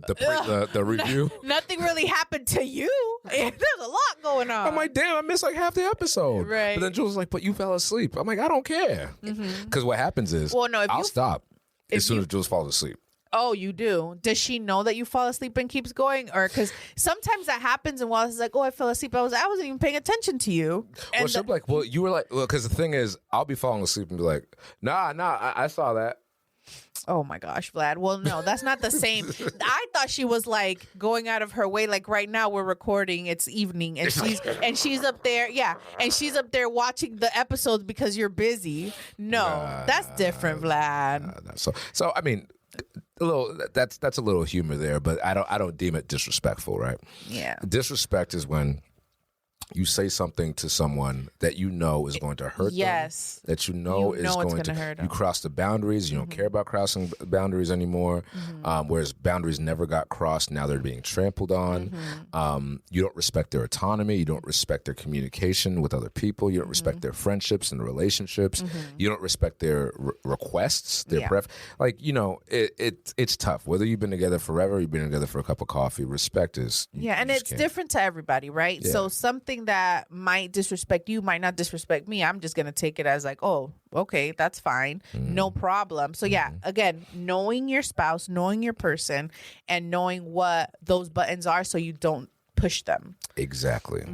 review. Nothing really happened to you. There's a lot going on. I'm like, damn, I missed like half the episode. Right. But then Jules was like, but you fell asleep. I'm like, I don't care, because what happens is, I'll stop as soon as Jules falls asleep. Oh, you do? Does she know that you fall asleep and keeps going? Or because sometimes that happens and Wallace is like, oh, I fell asleep. I wasn't even paying attention to you. And well, she'll be like, well, you were like, well, because the thing is, I'll be falling asleep and be like, nah, I saw that. Oh my gosh, Vlad. Well, no, that's not the same. I thought she was like going out of her way. Like right now we're recording, it's evening and she's up there. Yeah. And she's up there watching the episodes because you're busy. No, that's different, Vlad. So I mean, that's a little humor there, but I don't deem it disrespectful, right? Yeah. Disrespect is when you say something to someone that you know is going to hurt them. That you know is going to hurt them. You cross the boundaries. You don't care about crossing boundaries anymore. Whereas boundaries never got crossed. Now they're being trampled on. You don't respect their autonomy. You don't respect their communication with other people. You don't respect their friendships and relationships. You don't respect their requests, their like, you know, it's tough. Whether you've been together forever, you've been together for a cup of coffee, respect is... and it's different to everybody, right? Yeah. So something that might disrespect you might not disrespect me. I'm just going to take it as like, oh, okay, that's fine. No problem. So yeah, again, knowing your spouse, knowing your person, and knowing what those buttons are so you don't push them. Exactly.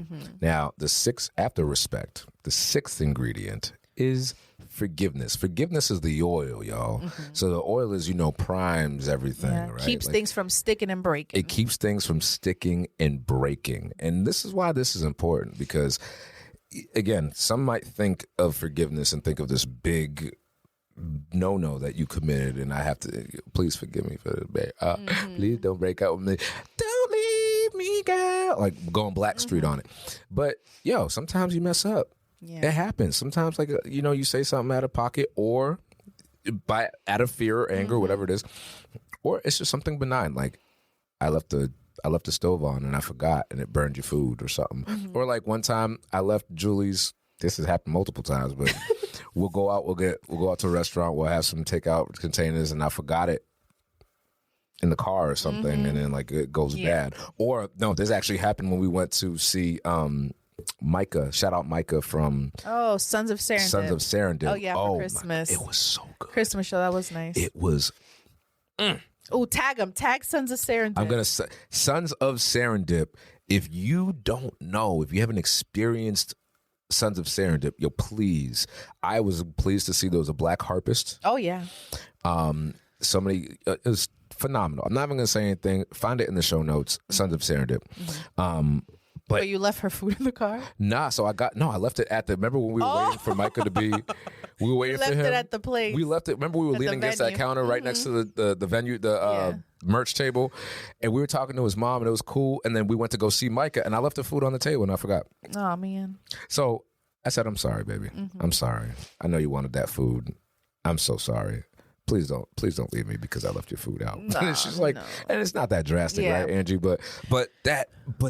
Now, after respect, the 6th ingredient is forgiveness. Forgiveness is the oil, y'all. So the oil is, you know, primes everything, right? Keeps things from sticking and breaking. It keeps things from sticking and breaking. And this is why this is important, because, again, some might think of forgiveness and think of this big no that you committed, and I have to, please forgive me for the please don't break up with me. Don't leave me, girl. Like going Blackstreet on it. But, yo, sometimes you mess up. Yeah. It happens. Sometimes, like, you know, you say something out of pocket or out of fear or anger, whatever it is, or it's just something benign. Like, I left the stove on and I forgot and it burned your food or something. Or like one time I left Julie's, this has happened multiple times, but we'll go out to a restaurant, we'll have some takeout containers and I forgot it. in the car or something, and then like it goes bad. Or no, this actually happened when we went to see Micah. Shout out Micah from Sons of Serendip. Sons of Serendip. Oh yeah, for Christmas. It was so good. Christmas show, that was nice. It was. Oh, tag them. Tag Sons of Serendip. I'm gonna say Sons of Serendip. If you don't know, if you haven't experienced Sons of Serendip, please. I was pleased to see there was a black harpist. Oh yeah. Somebody it was phenomenal. I'm not even gonna say anything. Find it in the show notes. Sons of Serendip. But you left her food in the car? Nah, so I left it at the. Remember when we were waiting for Micah to be? We were waiting for him. Left it at the place. We left it. Remember we were leaning against that counter right next to the venue, the merch table, and we were talking to his mom, and it was cool. And then we went to go see Micah, and I left the food on the table, and I forgot. Oh man. So I said, "I'm sorry, baby. I'm sorry. I know you wanted that food. I'm so sorry. Please don't leave me because I left your food out." No, and she's like, and it's not that drastic, right, Angie? But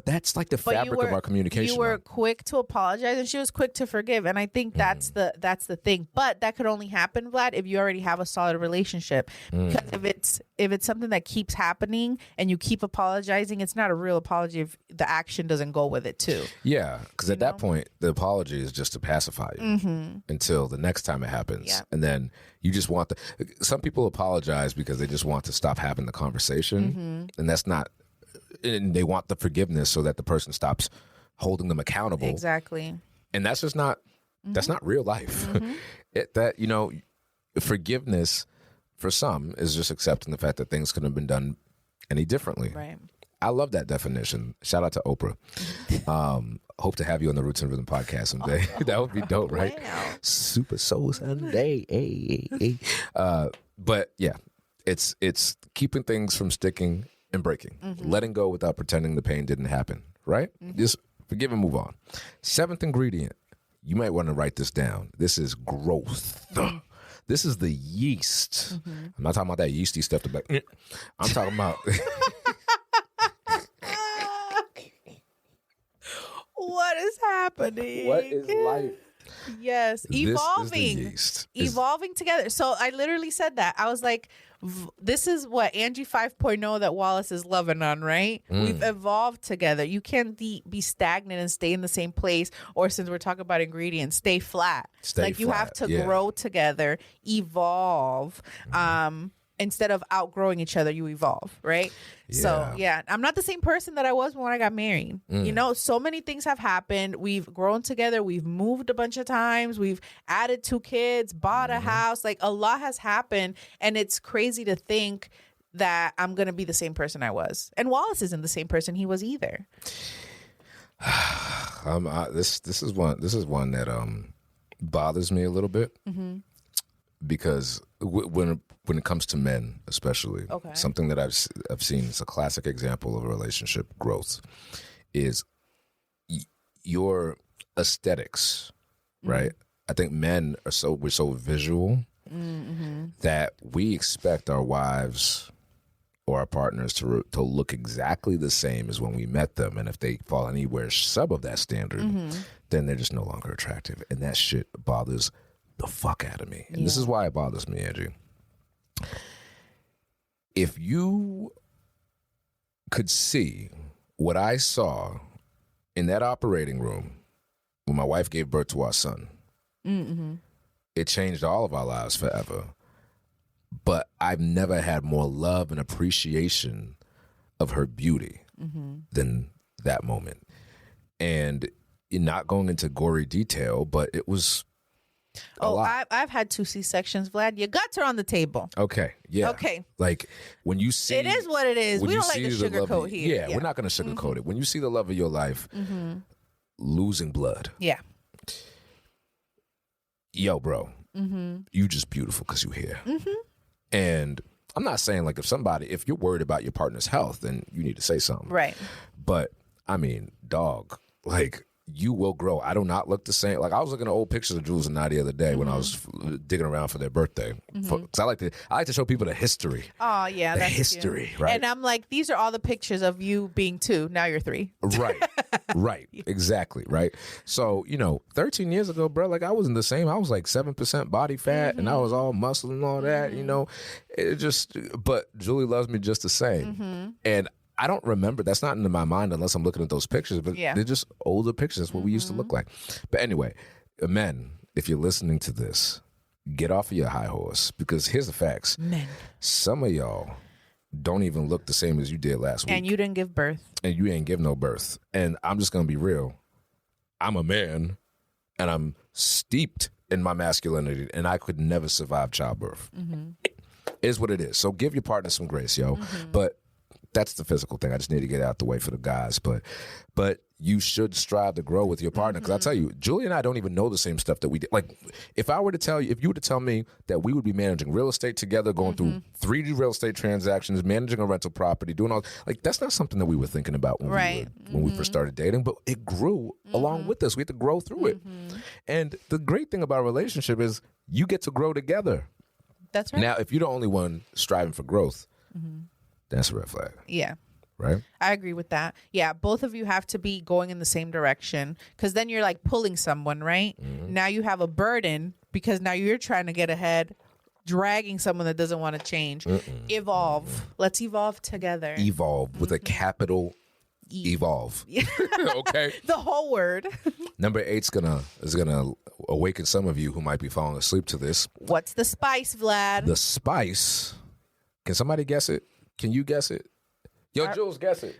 that's like the fabric of our communication. You were quick to apologize, and she was quick to forgive, and I think that's the thing. But that could only happen, Vlad, if you already have a solid relationship. Because if it's something that keeps happening and you keep apologizing, it's not a real apology if the action doesn't go with it too. Yeah, because at that point, the apology is just to pacify you until the next time it happens, and then you just want some people apologize because they just want to stop having the conversation, and that's not. And they want the forgiveness so that the person stops holding them accountable. Exactly. And that's just not. That's not real life. Forgiveness for some is just accepting the fact that things couldn't have been done any differently. Right. I love that definition. Shout out to Oprah. Hope to have you on the Roots and Rhythm podcast someday. That would be dope, right? Wow. Super Soul Sunday. Hey. But yeah, it's keeping things from sticking and breaking. Letting go without pretending the pain didn't happen, right? Just forgive and move on. 7th ingredient. You might want to write this down. This is growth. This is the yeast. I'm not talking about that yeasty stuff. I'm talking about... What is happening? What is life? Yes. Evolving. This is the yeast. Evolving together. So I literally said that. I was like, this is what Angie 5.0 that Wallace is loving on, right? We've evolved together. You can't be stagnant and stay in the same place, or since we're talking about ingredients, stay flat. You have to grow together, evolve. Instead of outgrowing each other, you evolve, right? Yeah. So, I'm not the same person that I was when I got married. So many things have happened. We've grown together. We've moved a bunch of times. We've added 2 kids, bought a house. Like, a lot has happened. And it's crazy to think that I'm going to be the same person I was. And Wallace isn't the same person he was either. This is one that bothers me a little bit. Because when it comes to men, especially, something that I've seen is a classic example of a relationship growth is your aesthetics, right? I think men we're so visual that we expect our wives or our partners to look exactly the same as when we met them, and if they fall anywhere sub of that standard, then they're just no longer attractive, and that shit bothers the fuck out of me. And this is why it bothers me, Angie. If you could see what I saw in that operating room when my wife gave birth to our son, it changed all of our lives forever. But I've never had more love and appreciation of her beauty than that moment. And not going into gory detail, but it was... I've had 2 C-sections, Vlad. Your guts are on the table. Okay. Yeah. Okay. Like when you see... It is what it is. We don't like to sugarcoat here. Yeah, we're not going to sugarcoat it. When you see the love of your life losing blood. Yeah. Yo, bro. You just beautiful because you're here. And I'm not saying like if you're worried about your partner's health, then you need to say something. Right. But I mean, dog, like you will grow. I do not look the same. Like I was looking at old pictures of Jules and I the other day when I was digging around for their birthday. Because I like to show people the history. Oh yeah, that's history, cute. right? And I'm like, these are all the pictures of you being 2. Now you're 3. Right, exactly, right. So 13 years ago, bro, like I wasn't the same. I was like 7% body fat, and I was all muscle and all that. It just. But Julie loves me just the same, and I don't remember. That's not in my mind unless I'm looking at those pictures. But they're just older pictures. That's what we used to look like. But anyway, men, if you're listening to this, get off of your high horse because here's the facts. Men. Some of y'all don't even look the same as you did last week. And you didn't give birth. And you ain't give no birth. And I'm just going to be real. I'm a man, and I'm steeped in my masculinity, and I could never survive childbirth. It is what it is. So give your partner some grace, yo. But that's the physical thing. I just need to get out the way for the guys. But you should strive to grow with your partner. Because I tell you, Julie and I don't even know the same stuff that we did. Like, if you were to tell me that we would be managing real estate together, going through 3D real estate transactions, managing a rental property, doing all, like, that's not something that we were thinking about when we first started dating. But it grew along with us. We had to grow through it. And the great thing about a relationship is you get to grow together. That's right. Now, if you're the only one striving for growth, that's a red flag. Yeah. Right? I agree with that. Yeah, both of you have to be going in the same direction because then you're like pulling someone, right? Now you have a burden because now you're trying to get ahead, dragging someone that doesn't want to change. Evolve. Let's evolve together. Evolve with a capital evolve. Okay? The whole word. Number 8 is gonna awaken some of you who might be falling asleep to this. What's the spice, Vlad? The spice. Can somebody guess it? Can you guess it? Yo, Jules, guess it.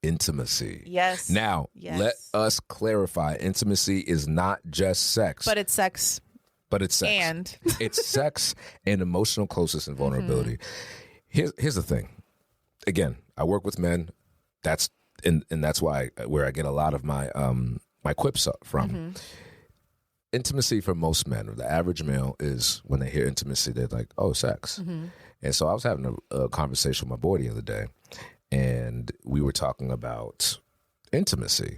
Intimacy. Yes. Now, let us clarify. Intimacy is not just sex. But it's sex. And. It's sex and emotional closeness and vulnerability. Here's the thing. Again, I work with men. That's why where I get a lot of my my quips from. Intimacy for most men, or the average male, is when they hear intimacy, they're like, oh, sex. And so I was having a conversation with my boy the other day, and we were talking about intimacy.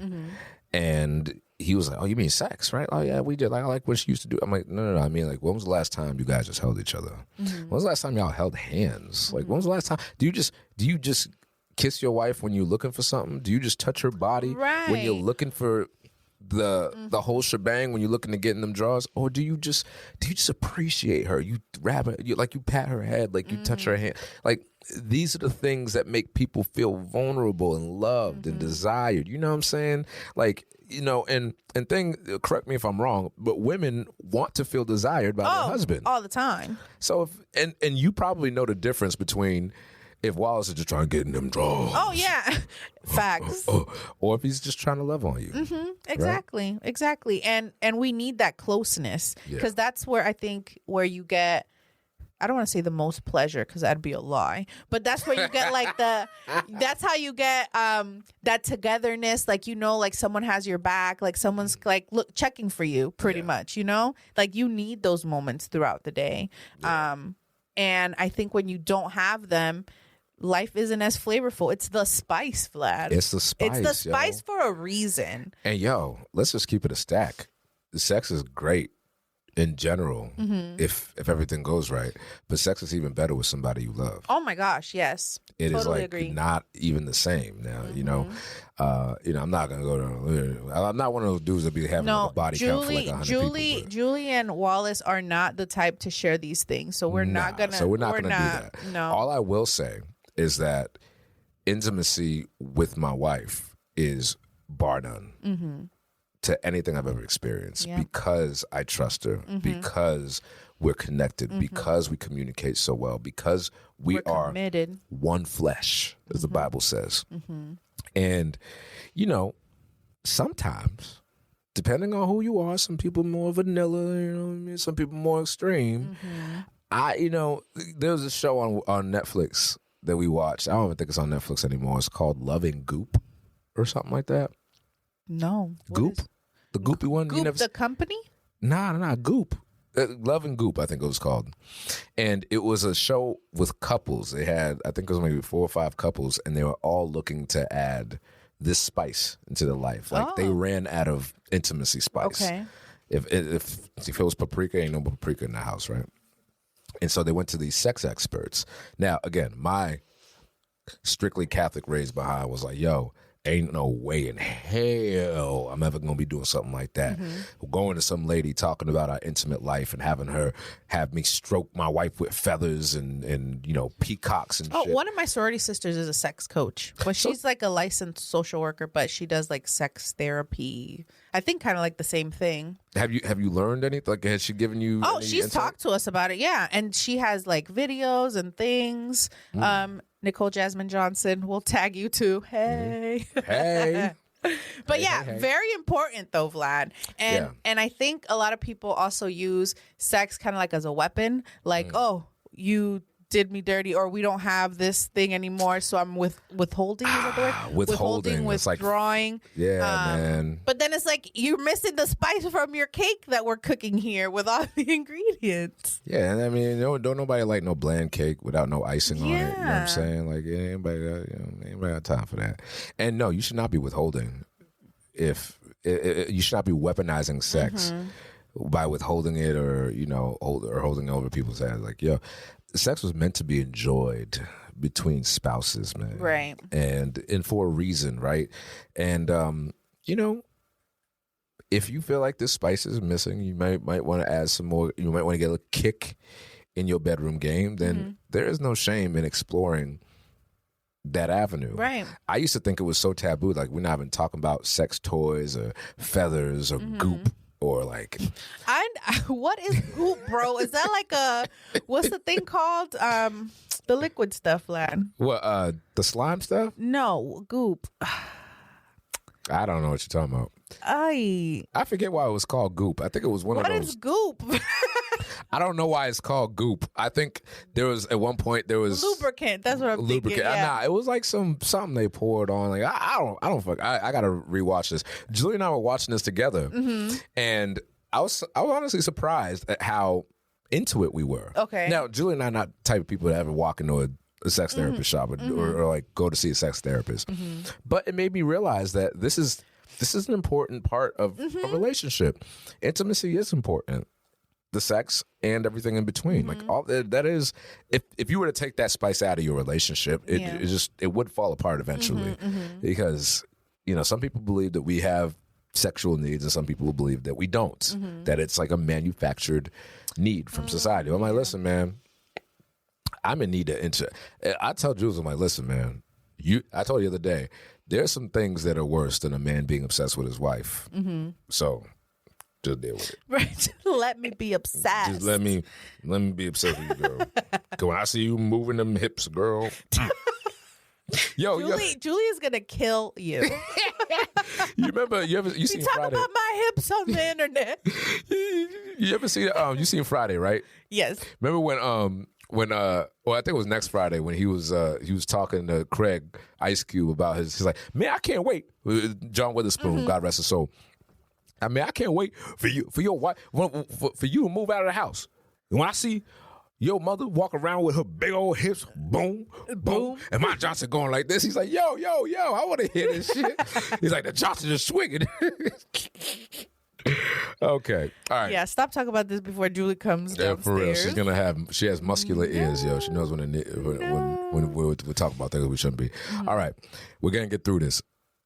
And he was like, oh, you mean sex, right? Oh, yeah, we did. Like, I like what she used to do. I'm like, no. I mean, like, when was the last time you guys just held each other? When was the last time y'all held hands? Like, when was the last time? Do you just kiss your wife when you're looking for something? Do you just touch her body when you're looking for the whole shebang, when you're looking to get in them drawers? Or do you just appreciate her? You grab her, you pat her head, like you touch her hand. Like, these are the things that make people feel vulnerable and loved and desired. You know what I'm saying? Like, and correct me if I'm wrong, but women want to feel desired by their husband all the time. So and you probably know the difference between if Wallace is just trying to get in them drawers. Oh, yeah. Facts. Or if he's just trying to love on you. Exactly. Right? Exactly. And we need that closeness because that's where I think where you get, I don't want to say the most pleasure because that'd be a lie, but that's where you get like that's how you get that togetherness. Like, like someone has your back, like someone's like checking for you pretty much, like you need those moments throughout the day. And I think when you don't have them, life isn't as flavorful. It's the spice, Vlad. It's the spice. It's the spice for a reason. And let's just keep it a stack. The sex is great in general if everything goes right, but sex is even better with somebody you love. Oh my gosh, yes. It totally is like agree. Not even the same now. I'm not gonna go to. I'm not one of those dudes that be having a body count for like 100 people. Julie and Wallace are not the type to share these things, so we're not gonna. So we're not gonna do that. No. All I will say is that intimacy with my wife is bar none to anything I've ever experienced because I trust her, because we're connected, because we communicate so well, because we're committed. One flesh, as the Bible says. And, sometimes, depending on who you are, some people more vanilla, some people more extreme. There was a show on Netflix that we watched. I don't even think it's on Netflix anymore. It's called Loving Goop or something like that. No. Goop? The Goopy one? Goop, the company? Nah, Goop. Love and Goop, I think it was called. And it was a show with couples. They had, I think it was maybe 4 or 5 couples, and they were all looking to add this spice into their life. Like they ran out of intimacy spice. Okay. If it was paprika, ain't no paprika in the house, right? And so they went to these sex experts. Now, again, my strictly Catholic raised behind was like, yo, ain't no way in hell I'm ever going to be doing something like that. Going to some lady talking about our intimate life and having her have me stroke my wife with feathers and you know, peacocks and shit. One of my sorority sisters is a sex coach. But she's like a licensed social worker, but she does like sex therapy. I think kind of like the same thing. Have you learned anything? Like, has she given you any she's insight? talked to us about it, yeah. And she has like videos and things. Nicole Jasmine Johnson will tag you too. Hey. Hey. But very important though, Vlad. And I think a lot of people also use sex kind of like as a weapon. Like, oh, you did me dirty, or we don't have this thing anymore, so I'm withholding. Is that the word? Withholding, withdrawing. Like, man. But then it's like you're missing the spice from your cake that we're cooking here with all the ingredients. Yeah, and I mean, don't nobody like no bland cake without no icing on it. You know what I'm saying? Like, anybody got time for that. And no, you should not be withholding. If you should not be weaponizing sex by withholding it, or you know, holding over people's heads. Like, yo, sex was meant to be enjoyed between spouses, man. Right. And for a reason, right? And you know, if you feel like this spice is missing, you might want to add some more. You might want to get a kick in your bedroom game. Then there is no shame in exploring that avenue. Right. I used to think it was so taboo. Like, we're not even talking about sex toys or feathers or goop. Or like, what is goop, bro? Is that like what's the thing called? The liquid stuff, Vlad. What? The slime stuff? No, goop. I don't know what you're talking about. I forget why it was called goop. I think it was one of those. What is goop? I don't know why it's called goop. I think at one point there was lubricant. That's what I'm thinking. Yeah. Nah, it was like something they poured on. Like, I gotta rewatch this. Julie and I were watching this together, and I was honestly surprised at how into it we were. Okay. Now, Julie and I are not the type of people that ever walk into a sex therapist shop or like go to see a sex therapist, but it made me realize that this is an important part of a relationship. Intimacy is important. The sex and everything in between, like all that is. If you were to take that spice out of your relationship, it would fall apart eventually, because you know, some people believe that we have sexual needs and some people believe that we don't. That it's like a manufactured need from society. I'm like, listen, man, I'm in need to I tell Jules, I'm like, listen, man, I told you the other day, there's some things that are worse than a man being obsessed with his wife. So just deal with it. Right. Let me be obsessed. Just let me be obsessed with you, girl. Cause when I see you moving them hips, girl. Julie is gonna kill you. You remember? You seen talk Friday? About my hips on the internet. You ever see? You seen Friday, right? Yes. Remember when I think it was next Friday when he was talking to Craig Ice Cube about he's like, man, I can't wait. John Witherspoon, God rest his soul. I mean, I can't wait for your wife, for you to move out of the house. And when I see your mother walk around with her big old hips, boom, boom, and my Johnson going like this, he's like, yo, I want to hear this shit. He's like, the Johnson is swinging. Okay, all right. Yeah, stop talking about this before Julie comes downstairs. For real, she has muscular ears, yo. She knows when we're talking about things we shouldn't be. All right, we're gonna get through this.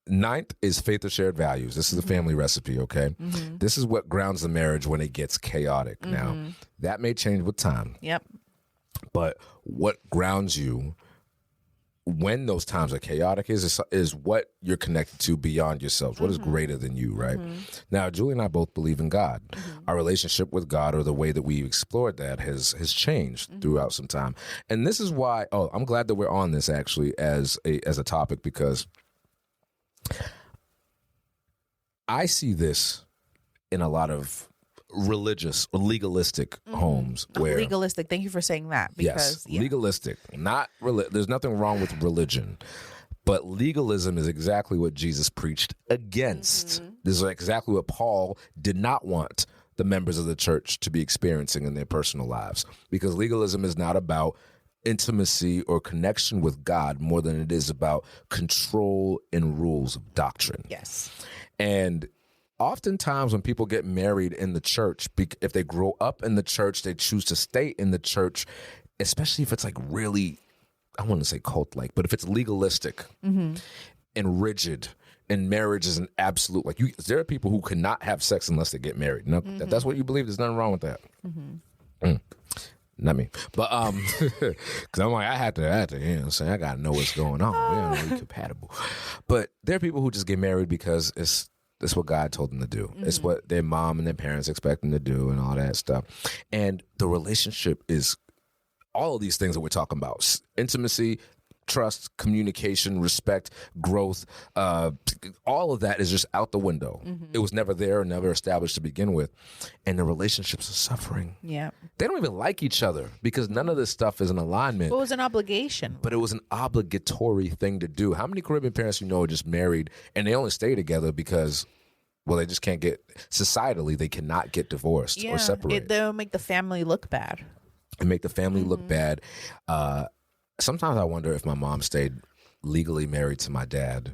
9th is faith or shared values. This is the family recipe, okay? This is what grounds the marriage when it gets chaotic. Now, that may change with time. Yep. But what grounds you when those times are chaotic is what you're connected to beyond yourselves. What is greater than you, right? Now, Julie and I both believe in God. Our relationship with God, or the way that we explored that, has changed throughout some time. And this is why, I'm glad that we're on this actually as a topic, because I see this in a lot of religious or legalistic homes where legalistic. Thank you for saying that. Because, legalistic, not there's nothing wrong with religion, but legalism is exactly what Jesus preached against. This is exactly what Paul did not want the members of the church to be experiencing in their personal lives, because legalism is not about intimacy or connection with God more than it is about control and rules of doctrine. Yes. And oftentimes when people get married in the church, if they grow up in the church, they choose to stay in the church, especially if it's like really, I wouldn't say cult-like, but if it's legalistic and rigid, and marriage is an absolute, like there are people who cannot have sex unless they get married. No, that's what you believe. There's nothing wrong with that. Not me, but because I'm like I had to, you know what I'm saying, I gotta know what's going on. Yeah, we're compatible. But there are people who just get married because it's what God told them to do. It's what their mom and their parents expect them to do, and all that stuff. And the relationship is all of these things that we're talking about: intimacy, trust, communication, respect, growth, all of that is just out the window. It was never there, never established to begin with. And the relationships are suffering. Yeah. They don't even like each other because none of this stuff is in alignment. It was an obligation. But it was an obligatory thing to do. How many Caribbean parents you know are just married and they only stay together because, well, they just can't get, societally, they cannot get divorced or separated. They'll make the family look bad. And make the family look bad. Sometimes I wonder if my mom stayed legally married to my dad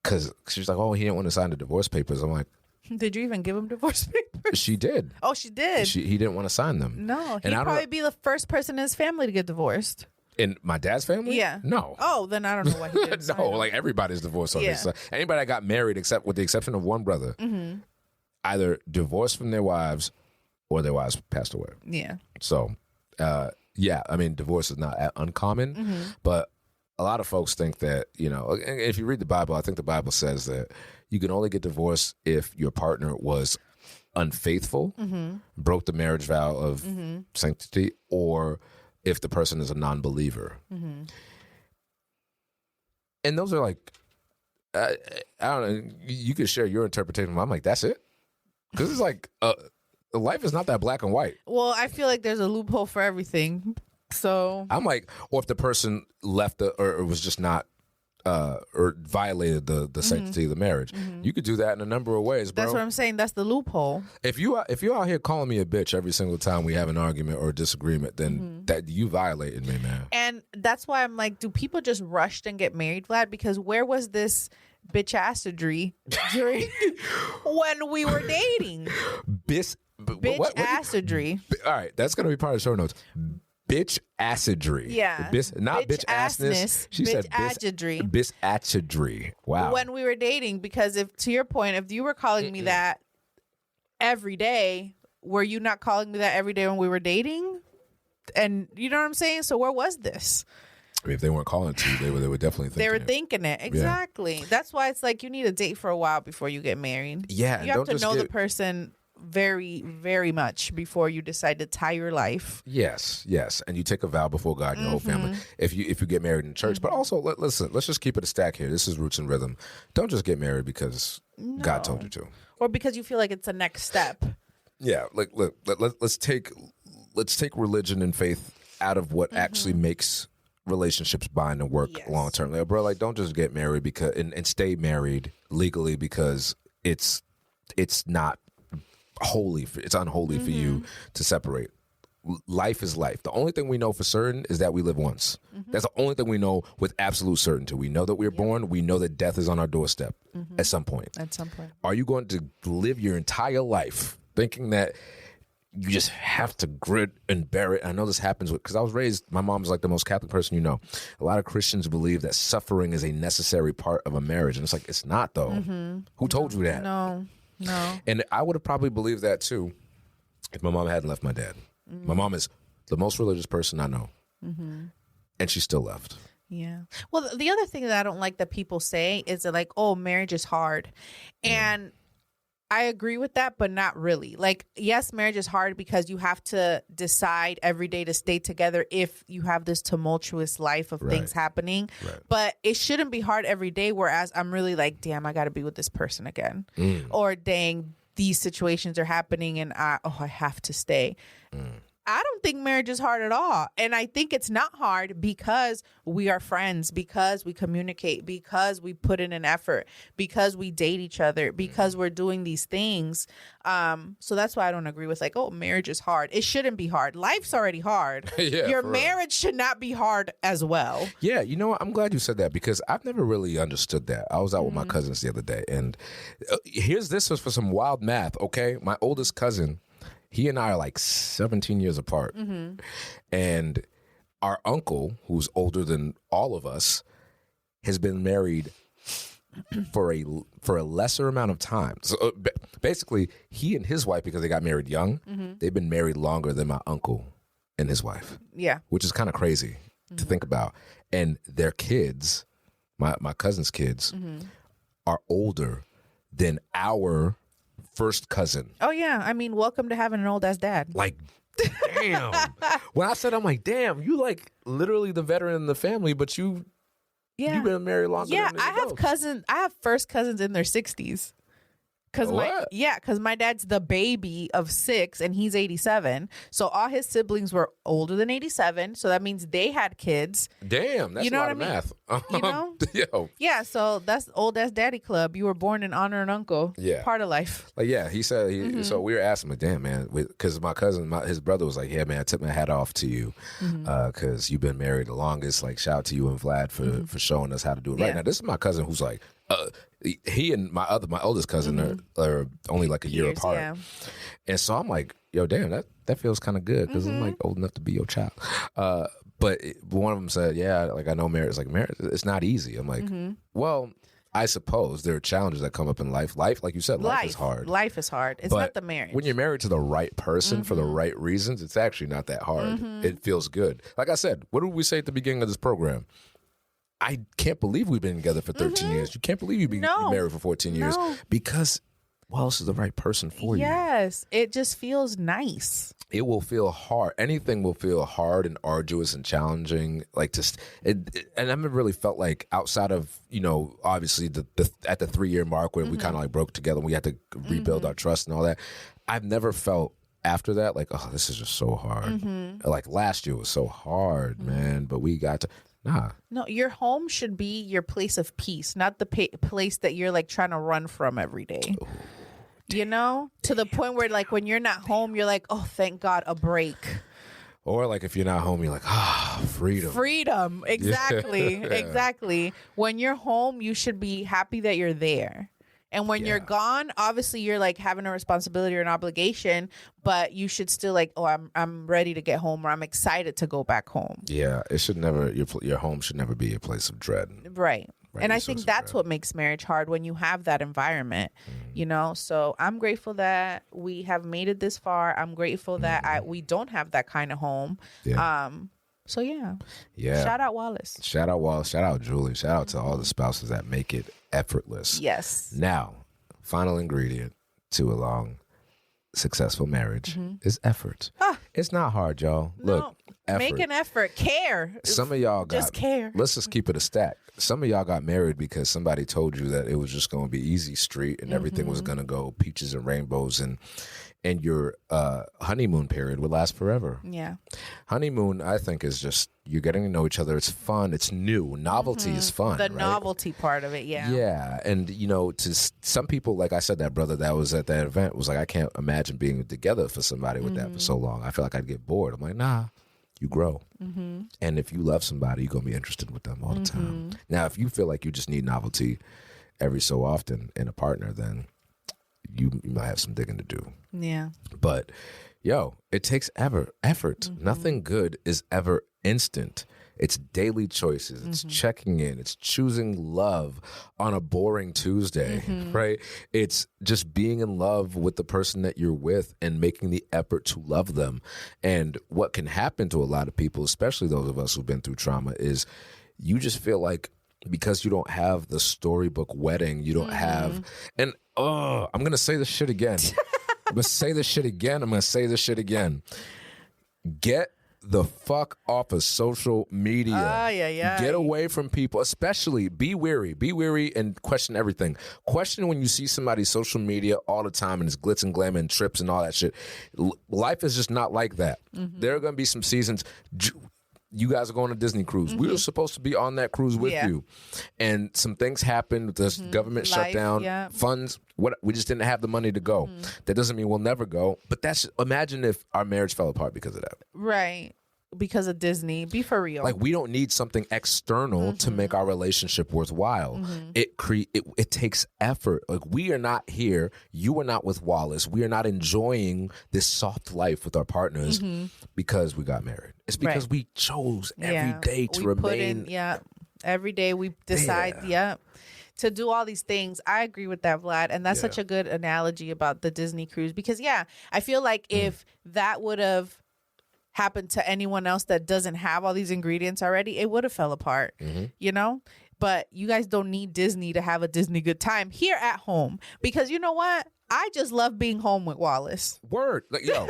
because she's like, oh, he didn't want to sign the divorce papers. I'm like, did you even give him divorce papers? She did. Oh, she did? He didn't want to sign them. No. He'd probably be the first person in his family to get divorced. In my dad's family? Yeah. No. Oh, then I don't know why he didn't. No, like everybody's divorced on this. Anybody that got married, except with the exception of one brother, either divorced from their wives or their wives passed away. Yeah. So, yeah, I mean, divorce is not uncommon, but a lot of folks think that, you know, if you read the Bible, I think the Bible says that you can only get divorced if your partner was unfaithful, broke the marriage vow of sanctity, or if the person is a non-believer. And those are like, I don't know, you could share your interpretation. I'm like, that's it? Because it's like, life is not that black and white. Well, I feel like there's a loophole for everything. So I'm like, or if the person left or was just not, or violated the sanctity of the marriage, you could do that in a number of ways, bro. That's what I'm saying. That's the loophole. If you're out here calling me a bitch every single time we have an argument or a disagreement, then that you violated me, man. And that's why I'm like, do people just rush and get married, Vlad? Because where was this bitch-assery during when we were dating? Bitch-assery. All right, that's going to be part of the show notes. Bitch-assery. Yeah. Not bitch-assness. She said bitch-assery. Wow. When we were dating, because if, to your point, if you were calling me that every day, were you not calling me that every day when we were dating? And you know what I'm saying? So where was this? I mean, if they weren't calling it to you, they were definitely thinking They were thinking it. Exactly. Yeah. That's why it's like you need a date for a while before you get married. Yeah. You have to know the person very, very much before you decide to tie your life. Yes. And you take a vow before God and your whole family if you get married in church. But also, listen, let's just keep it a stack here. This is Roots and Rhythm. Don't just get married because God told you to. Or because you feel like it's a next step. Yeah. Like, look, let's take religion and faith out of what actually makes relationships bind and work long term. Like, bro, like, don't just get married because and stay married legally because it's not holy. It's unholy for you to separate. Life is life. The only thing we know for certain is that we live once. That's the only thing we know with absolute certainty. We know that we're born. We know that death is on our doorstep at some point. Are you going to live your entire life thinking that you just have to grit and bear it? I know this happens because I was raised, my mom's like the most Catholic person you know. A lot of Christians believe that suffering is a necessary part of a marriage. And it's like, it's not though. Who told you that? No. And I would have probably believed that too if my mom hadn't left my dad. My mom is the most religious person I know. And she still left. Yeah. Well, the other thing that I don't like that people say is that like, oh, marriage is hard. And I agree with that, but not really. Like, yes, marriage is hard because you have to decide every day to stay together if you have this tumultuous life of things happening. But it shouldn't be hard every day, whereas I'm really like, damn, I got to be with this person again. Or dang, these situations are happening and I have to stay. I don't think marriage is hard at all. And I think it's not hard because we are friends, because we communicate, because we put in an effort, because we date each other, because we're doing these things. So that's why I don't agree with like, oh, marriage is hard. It shouldn't be hard. Life's already hard. Yeah, your for real. marriage should not be hard as well. Yeah, you know what? I'm glad you said that because I've never really understood that. I was out with my cousins the other day, and this was for some wild math, okay? My oldest cousin, he and I are like 17 years apart. And our uncle, who's older than all of us, has been married for a lesser amount of time. So basically, he and his wife, because they got married young, they've been married longer than my uncle and his wife. Yeah. Which is kind of crazy to think about. And their kids, my cousin's kids, are older than our first cousin. Oh, yeah. I mean, welcome to having an old ass dad. Like, damn. When I said, I'm like, damn, you like literally the veteran in the family, but you've been married longer Yeah, than I have cousins. I have first cousins in their 60s. Because my dad's the baby of 6 and he's 87. So all his siblings were older than 87. So that means they had kids. Damn, that's You know a lot what of I math. You know? Yo. Yeah, so that's old ass daddy club. You were born in honor an uncle. Yeah. Part of life. Like, yeah, he said, so we were asking him, like, damn, man, because my cousin, his brother was like, yeah, man, I took my hat off to you because you've been married the longest. Like, shout out to you and Vlad for showing us how to do it right. Now, this is my cousin who's like, he and my oldest cousin are only like a year apart. Yeah. And so I'm like, yo, damn, that feels kind of good because I'm like old enough to be your child. But one of them said, yeah, like I know marriage, it's not easy. I'm like, well, I suppose there are challenges that come up in life. Life, like you said, life is hard. Life is hard. It's But not the marriage. when you're married to the right person for the right reasons, it's actually not that hard. It feels good. Like I said, what did we say at the beginning of this program? I can't believe we've been together for 13 years. You can't believe you've been married for 14 years because, well, this is the right person for you. Yes, it just feels nice. It will feel hard. Anything will feel hard and arduous and challenging. Like and I haven't really felt like outside of, obviously at the 3-year mark where we kind of like broke together and we had to rebuild our trust and all that. I've never felt after that like, oh, this is just so hard. Like last year was so hard, man, but we got to. Nah. No, your home should be your place of peace, not the place that you're like trying to run from every day. Ooh, to the point where like when you're not home, you're like, oh, thank God, a break. Or like if you're not home, you're like, freedom. Freedom. Exactly. Exactly. When you're home, you should be happy that you're there. And when you're gone, obviously you're like having a responsibility or an obligation, but you should still like, oh, I'm ready to get home or I'm excited to go back home. Yeah, it should never, your home should never be a place of dread. Right. And I think that's what makes marriage hard when you have that environment, So I'm grateful that we have made it this far. I'm grateful that we don't have that kind of home. Yeah. So yeah. Shout out Wallace. Shout out Wallace. Shout out Julie. Shout out to all the spouses that make it effortless. Yes. Now, final ingredient to a long, successful marriage is effort. It's not hard, y'all. Look, effort. Make an effort. Care. Some of y'all just care. Let's just keep it a stack. Some of y'all got married because somebody told you that it was just going to be easy street and everything was going to go peaches and rainbows and your honeymoon period would last forever. Yeah. Honeymoon, I think, is just you're getting to know each other. It's fun. It's new. Novelty is fun. The right? novelty part of it, yeah. Yeah. And, to some people, like I said, that brother that was at that event was like, I can't imagine being together for somebody with that for so long. I feel like I'd get bored. I'm like, nah. You grow. And if you love somebody, you're going to be interested with them all the time. Now, if you feel like you just need novelty every so often in a partner, then you might have some digging to do. Yeah. But, it takes effort. Nothing good is ever instant. It's daily choices. It's checking in. It's choosing love on a boring Tuesday, right? It's just being in love with the person that you're with and making the effort to love them. And what can happen to a lot of people, especially those of us who've been through trauma, is you just feel like because you don't have the storybook wedding, you don't have, and I'm going to say this shit again. I'm going to say this shit again. I'm going to say this shit again. Get the fuck off of social media. Yeah. Get away from people, especially be wary and question everything. Question when you see somebody's social media all the time and it's glitz and glamour and trips and all that shit. Life is just not like that. There are going to be some seasons. You guys are going on a Disney cruise. We were supposed to be on that cruise with you. And some things happened. The government shut down. Funds. We just didn't have the money to go. That doesn't mean we'll never go. But imagine if our marriage fell apart because of that. Right. Because of Disney. Be for real. Like, we don't need something external to make our relationship worthwhile. It takes effort. Like, we are not here. You are not with Wallace. We are not enjoying this soft life with our partners because we got married. It's because we chose every day to remain. Every day we decide, to do all these things. I agree with that, Vlad. And that's such a good analogy about the Disney cruise. Because, I feel like if that would have happened to anyone else that doesn't have all these ingredients already, it would have fell apart, you know? But you guys don't need Disney to have a Disney good time here at home. Because you know what? I just love being home with Wallace. Word. Like, yo,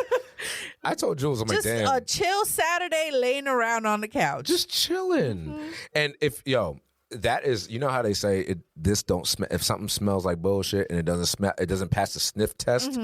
I told Jules, I'm like, damn. Just a chill Saturday laying around on the couch. Just chilling. And that is, you know how they say this don't smell, if something smells like bullshit and it doesn't pass the sniff test.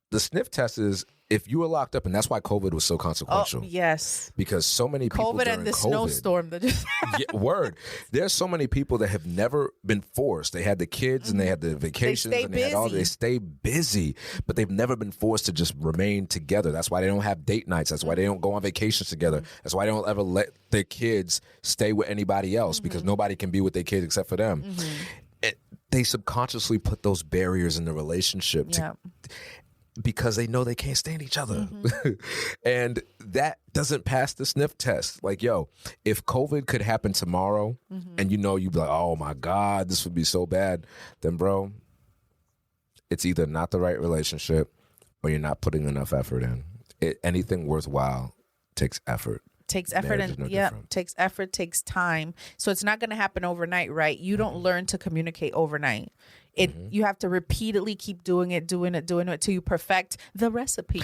The sniff test is if you were locked up, and that's why COVID was so consequential. Oh, yes. Because so many people COVID and the snowstorm that just word. There's so many people that have never been forced. They had the kids and they had the vacations and they stay busy, but they've never been forced to just remain together. That's why they don't have date nights. That's why they don't go on vacations together. That's why they don't ever let their kids stay with anybody else because nobody can be with their kids except for them. They subconsciously put those barriers in the relationship because they know they can't stand each other. And that doesn't pass the sniff test. Like, yo, if COVID could happen tomorrow and you'd be like, oh my God, this would be so bad, then bro, it's either not the right relationship or you're not putting enough effort in. Anything worthwhile takes effort. Takes effort takes effort, takes time. So it's not going to happen overnight, right? You don't learn to communicate overnight. You have to repeatedly keep doing it till you perfect the recipe.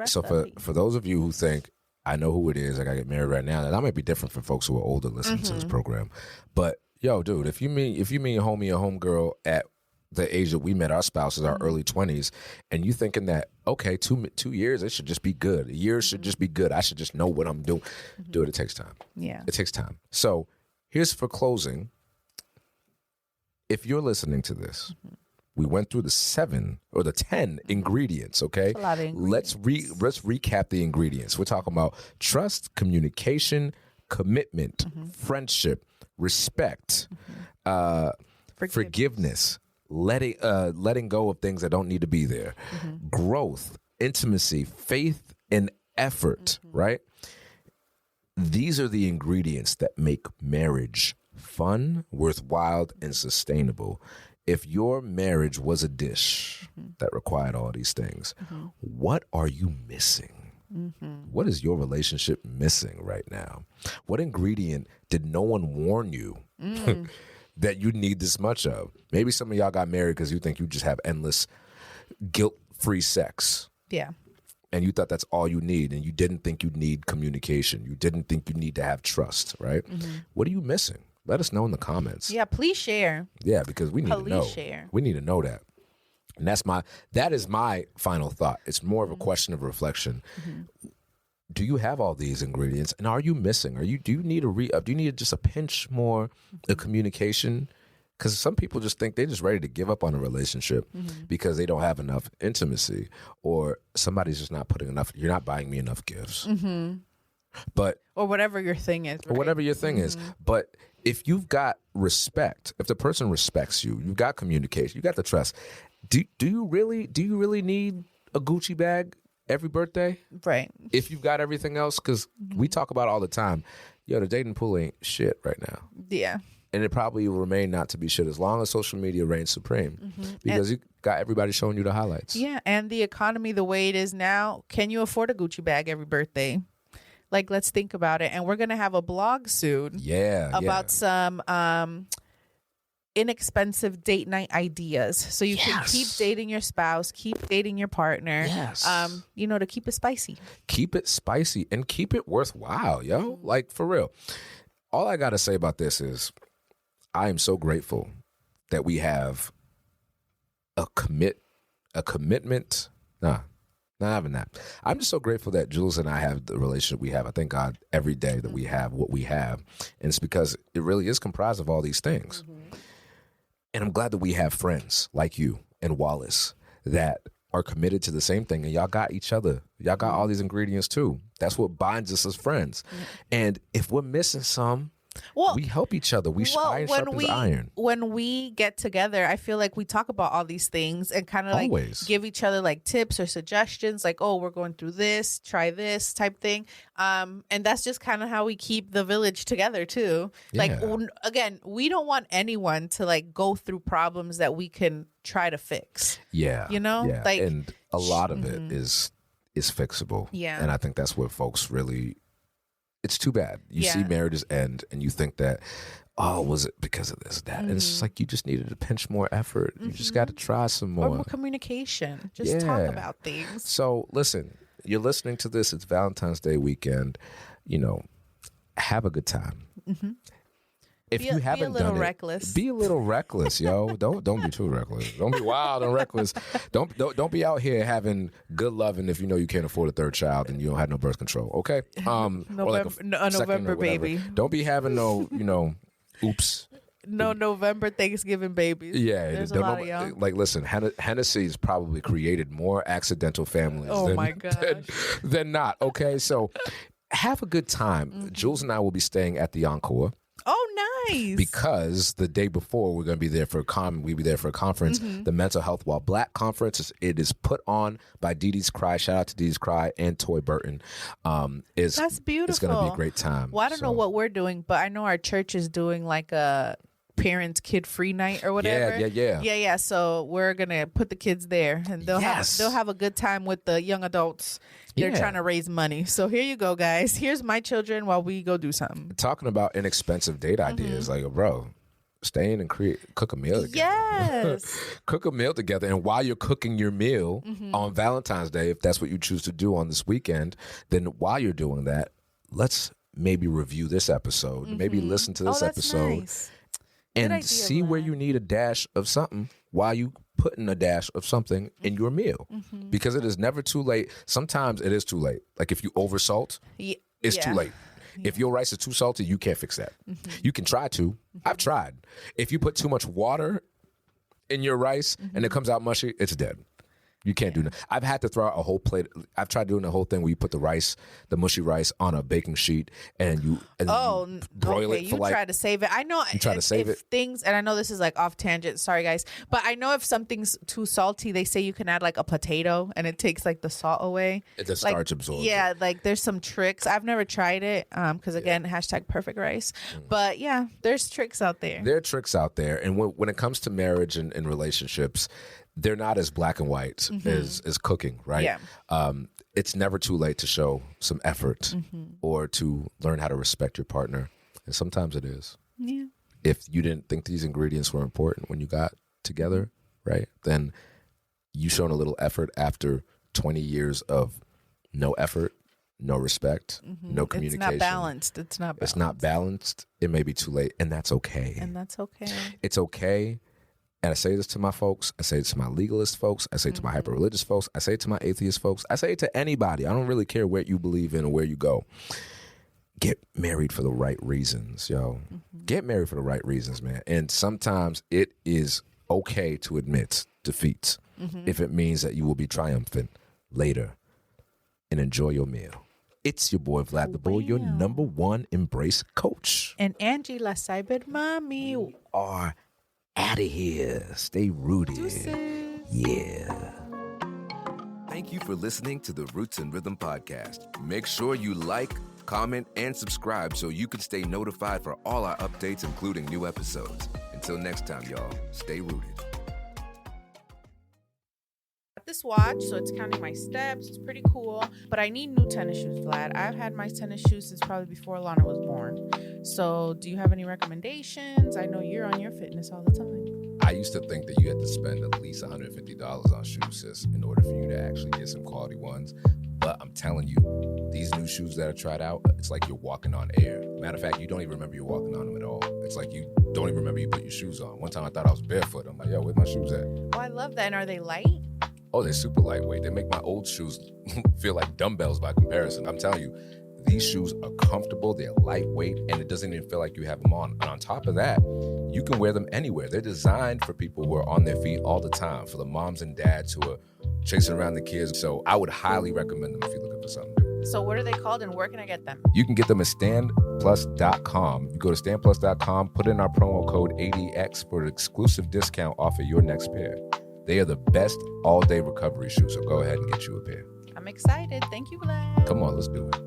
So for those of you who think, I know who it is, I gotta get married right now, and that might be different for folks who are older listening to this program. But yo, dude, if you meet a homie or homegirl at the age that we met our spouses, our early 20s, and you thinking that, okay, 2 years, it should just be good. A year should just be good. I should just know what I'm doing. Dude, it takes time. Yeah. It takes time. So here's for closing. If you're listening to this, we went through the 7 or the 10 ingredients, okay? That's a lot of ingredients. Let's recap the ingredients. We're talking about trust, communication, commitment, friendship, respect, forgiveness, letting go of things that don't need to be there, growth, intimacy, faith, and effort, right? These are the ingredients that make marriage fun, worthwhile, and sustainable. If your marriage was a dish that required all these things, what are you missing? What is your relationship missing right now? What ingredient did no one warn you that you need this much of? Maybe some of y'all got married because you think you just have endless guilt-free sex. Yeah. And you thought that's all you need, and you didn't think you need communication. You didn't think you need to have trust, right? What are you missing? Let us know in the comments. Yeah, please share. Yeah, because we need to know. Share. We need to know that. And that is my final thought. It's more of a question of reflection. Do you have all these ingredients, and are you missing? Do you need just a pinch more of communication? Because some people just think they're just ready to give up on a relationship because they don't have enough intimacy, or somebody's just not putting enough. You're not buying me enough gifts. But or whatever your thing is. Right? Or whatever your thing is. But if you've got respect, if the person respects you, you've got communication, you got the trust. Do you really need a Gucci bag every birthday? Right. If you've got everything else, because we talk about it all the time. Yo, the dating pool ain't shit right now. Yeah. And it probably will remain not to be shit as long as social media reigns supreme. Because you got everybody showing you the highlights. Yeah, and the economy the way it is now, can you afford a Gucci bag every birthday? Like, let's think about it. And we're going to have a blog soon. Yeah. About some inexpensive date night ideas so you can keep dating your spouse, keep dating your partner. Yes. To keep it spicy. Keep it spicy and keep it worthwhile, yo. Like, for real. All I got to say about this is I am so grateful that we have a commitment. Not having that. I'm just so grateful that Jules and I have the relationship we have. I thank God every day that we have what we have. And it's because it really is comprised of all these things. And I'm glad that we have friends like you and Wallace that are committed to the same thing. And y'all got each other. Y'all got all these ingredients too. That's what binds us as friends. And if we're missing some, we help each other. Iron sharpens iron. When we get together, I feel like we talk about all these things and kind of like give each other like tips or suggestions, like, oh, we're going through this, try this type thing. And that's just kind of how we keep the village together too. Like, again, we don't want anyone to like go through problems that we can try to fix. Yeah. Like, and a lot of it is fixable. Yeah. And I think that's what folks really, it's too bad. You see marriages end and you think that, oh, was it because of this, that? And it's just like, you just needed to pinch more effort. You just got to try some more. Or more communication. Just talk about things. So listen, you're listening to this. It's Valentine's Day weekend. Have a good time. If you haven't done it, be a little reckless, yo. Don't be too reckless. Don't be wild and reckless. Don't be out here having good loving if you know you can't afford a third child and you don't have no birth control. Okay, or like a November baby. Don't be having no, oops. No November Thanksgiving babies. Yeah, there's a lot of y'all. Like, listen, Hennessy's probably created more accidental families. Than not. Okay, so have a good time. Jules and I will be staying at the Encore. Oh, nice. Because the day before we're going to be there for a conference, the Mental Health While Black Conference. It is put on by Dee Dee's Cry. Shout out to Dee Dee's Cry and Toy Burton. That's beautiful. It's going to be a great time. Well, I don't know what we're doing, but I know our church is doing like a parents kid free night or whatever. Yeah. So we're going to put the kids there and they'll have a good time with the young adults. They're trying to raise money. So here you go, guys. Here's my children while we go do something. Talking about inexpensive date ideas, like, bro, stay in and cook a meal together. Yes. Cook a meal together. And while you're cooking your meal on Valentine's Day, if that's what you choose to do on this weekend, then while you're doing that, let's maybe review this episode. Maybe listen to this episode. Nice. And see where you need a dash of something while you putting a dash of something in your meal. Because it is never too late. Sometimes it is too late. Like if you oversalt, it's too late. If your rice is too salty, you can't fix that. You can try to. I've tried. If you put too much water in your rice and it comes out mushy, it's dead. You can't do that. I've had to throw out a whole plate. I've tried doing the whole thing where you put the mushy rice on a baking sheet and you broil it for you try to save it. I know you try to save it. Things, and I know this is like off tangent. Sorry, guys, but I know if something's too salty, they say you can add like a potato and it takes like the salt away. The starch absorbs. Yeah, like there's some tricks. I've never tried it because again, #perfect rice. But yeah, there's tricks out there. There are tricks out there, and when it comes to marriage and relationships, they're not as black and white as cooking, right? Yeah. It's never too late to show some effort or to learn how to respect your partner. And sometimes it is. Yeah. If you didn't think these ingredients were important when you got together, right, then you shown a little effort after 20 years of no effort, no respect, no communication. It's not balanced. It may be too late, and that's okay. It's okay. And I say this to my folks. I say it to my legalist folks. I say it to my hyper-religious folks. I say it to my atheist folks. I say it to anybody. I don't really care what you believe in or where you go. Get married for the right reasons, yo. Get married for the right reasons, man. And sometimes it is okay to admit defeats if it means that you will be triumphant later. And enjoy your meal. It's your boy, Vlad the Bull, your #1 embrace coach. And Angie, la cyber mommy. You are out of here. Stay rooted. Yeah. Thank you for listening to the Roots and Rhythm podcast. Make sure you like, comment, and subscribe so you can stay notified for all our updates, including new episodes. Until next time, y'all, stay rooted. this watch, so it's counting my steps. It's pretty cool. But I need new tennis shoes, Vlad. I've had my tennis shoes since probably before Lana was born. So do you have any recommendations? I know you're on your fitness all the time. I used to think that you had to spend at least $150 on shoes, sis, in order for you to actually get some quality ones. But I'm telling you, these new shoes that I tried out, it's like you're walking on air. Matter of fact, you don't even remember you're walking on them at all. It's like you don't even remember you put your shoes on. One time I thought I was barefoot. I'm like, yo, where my shoes at? Oh, I love that. And are they light? Oh, they're super lightweight. They make my old shoes feel like dumbbells by comparison. I'm telling you, these shoes are comfortable, they're lightweight, and it doesn't even feel like you have them on. And on top of that, you can wear them anywhere. They're designed for people who are on their feet all the time, for the moms and dads who are chasing around the kids. So I would highly recommend them if you're looking for something new. So what are they called and where can I get them? You can get them at standplus.com. You go to standplus.com, put in our promo code 80X for an exclusive discount off of your next pair. They are the best all-day recovery shoes, so go ahead and get you a pair. I'm excited. Thank you, Vlad. Come on, let's do it.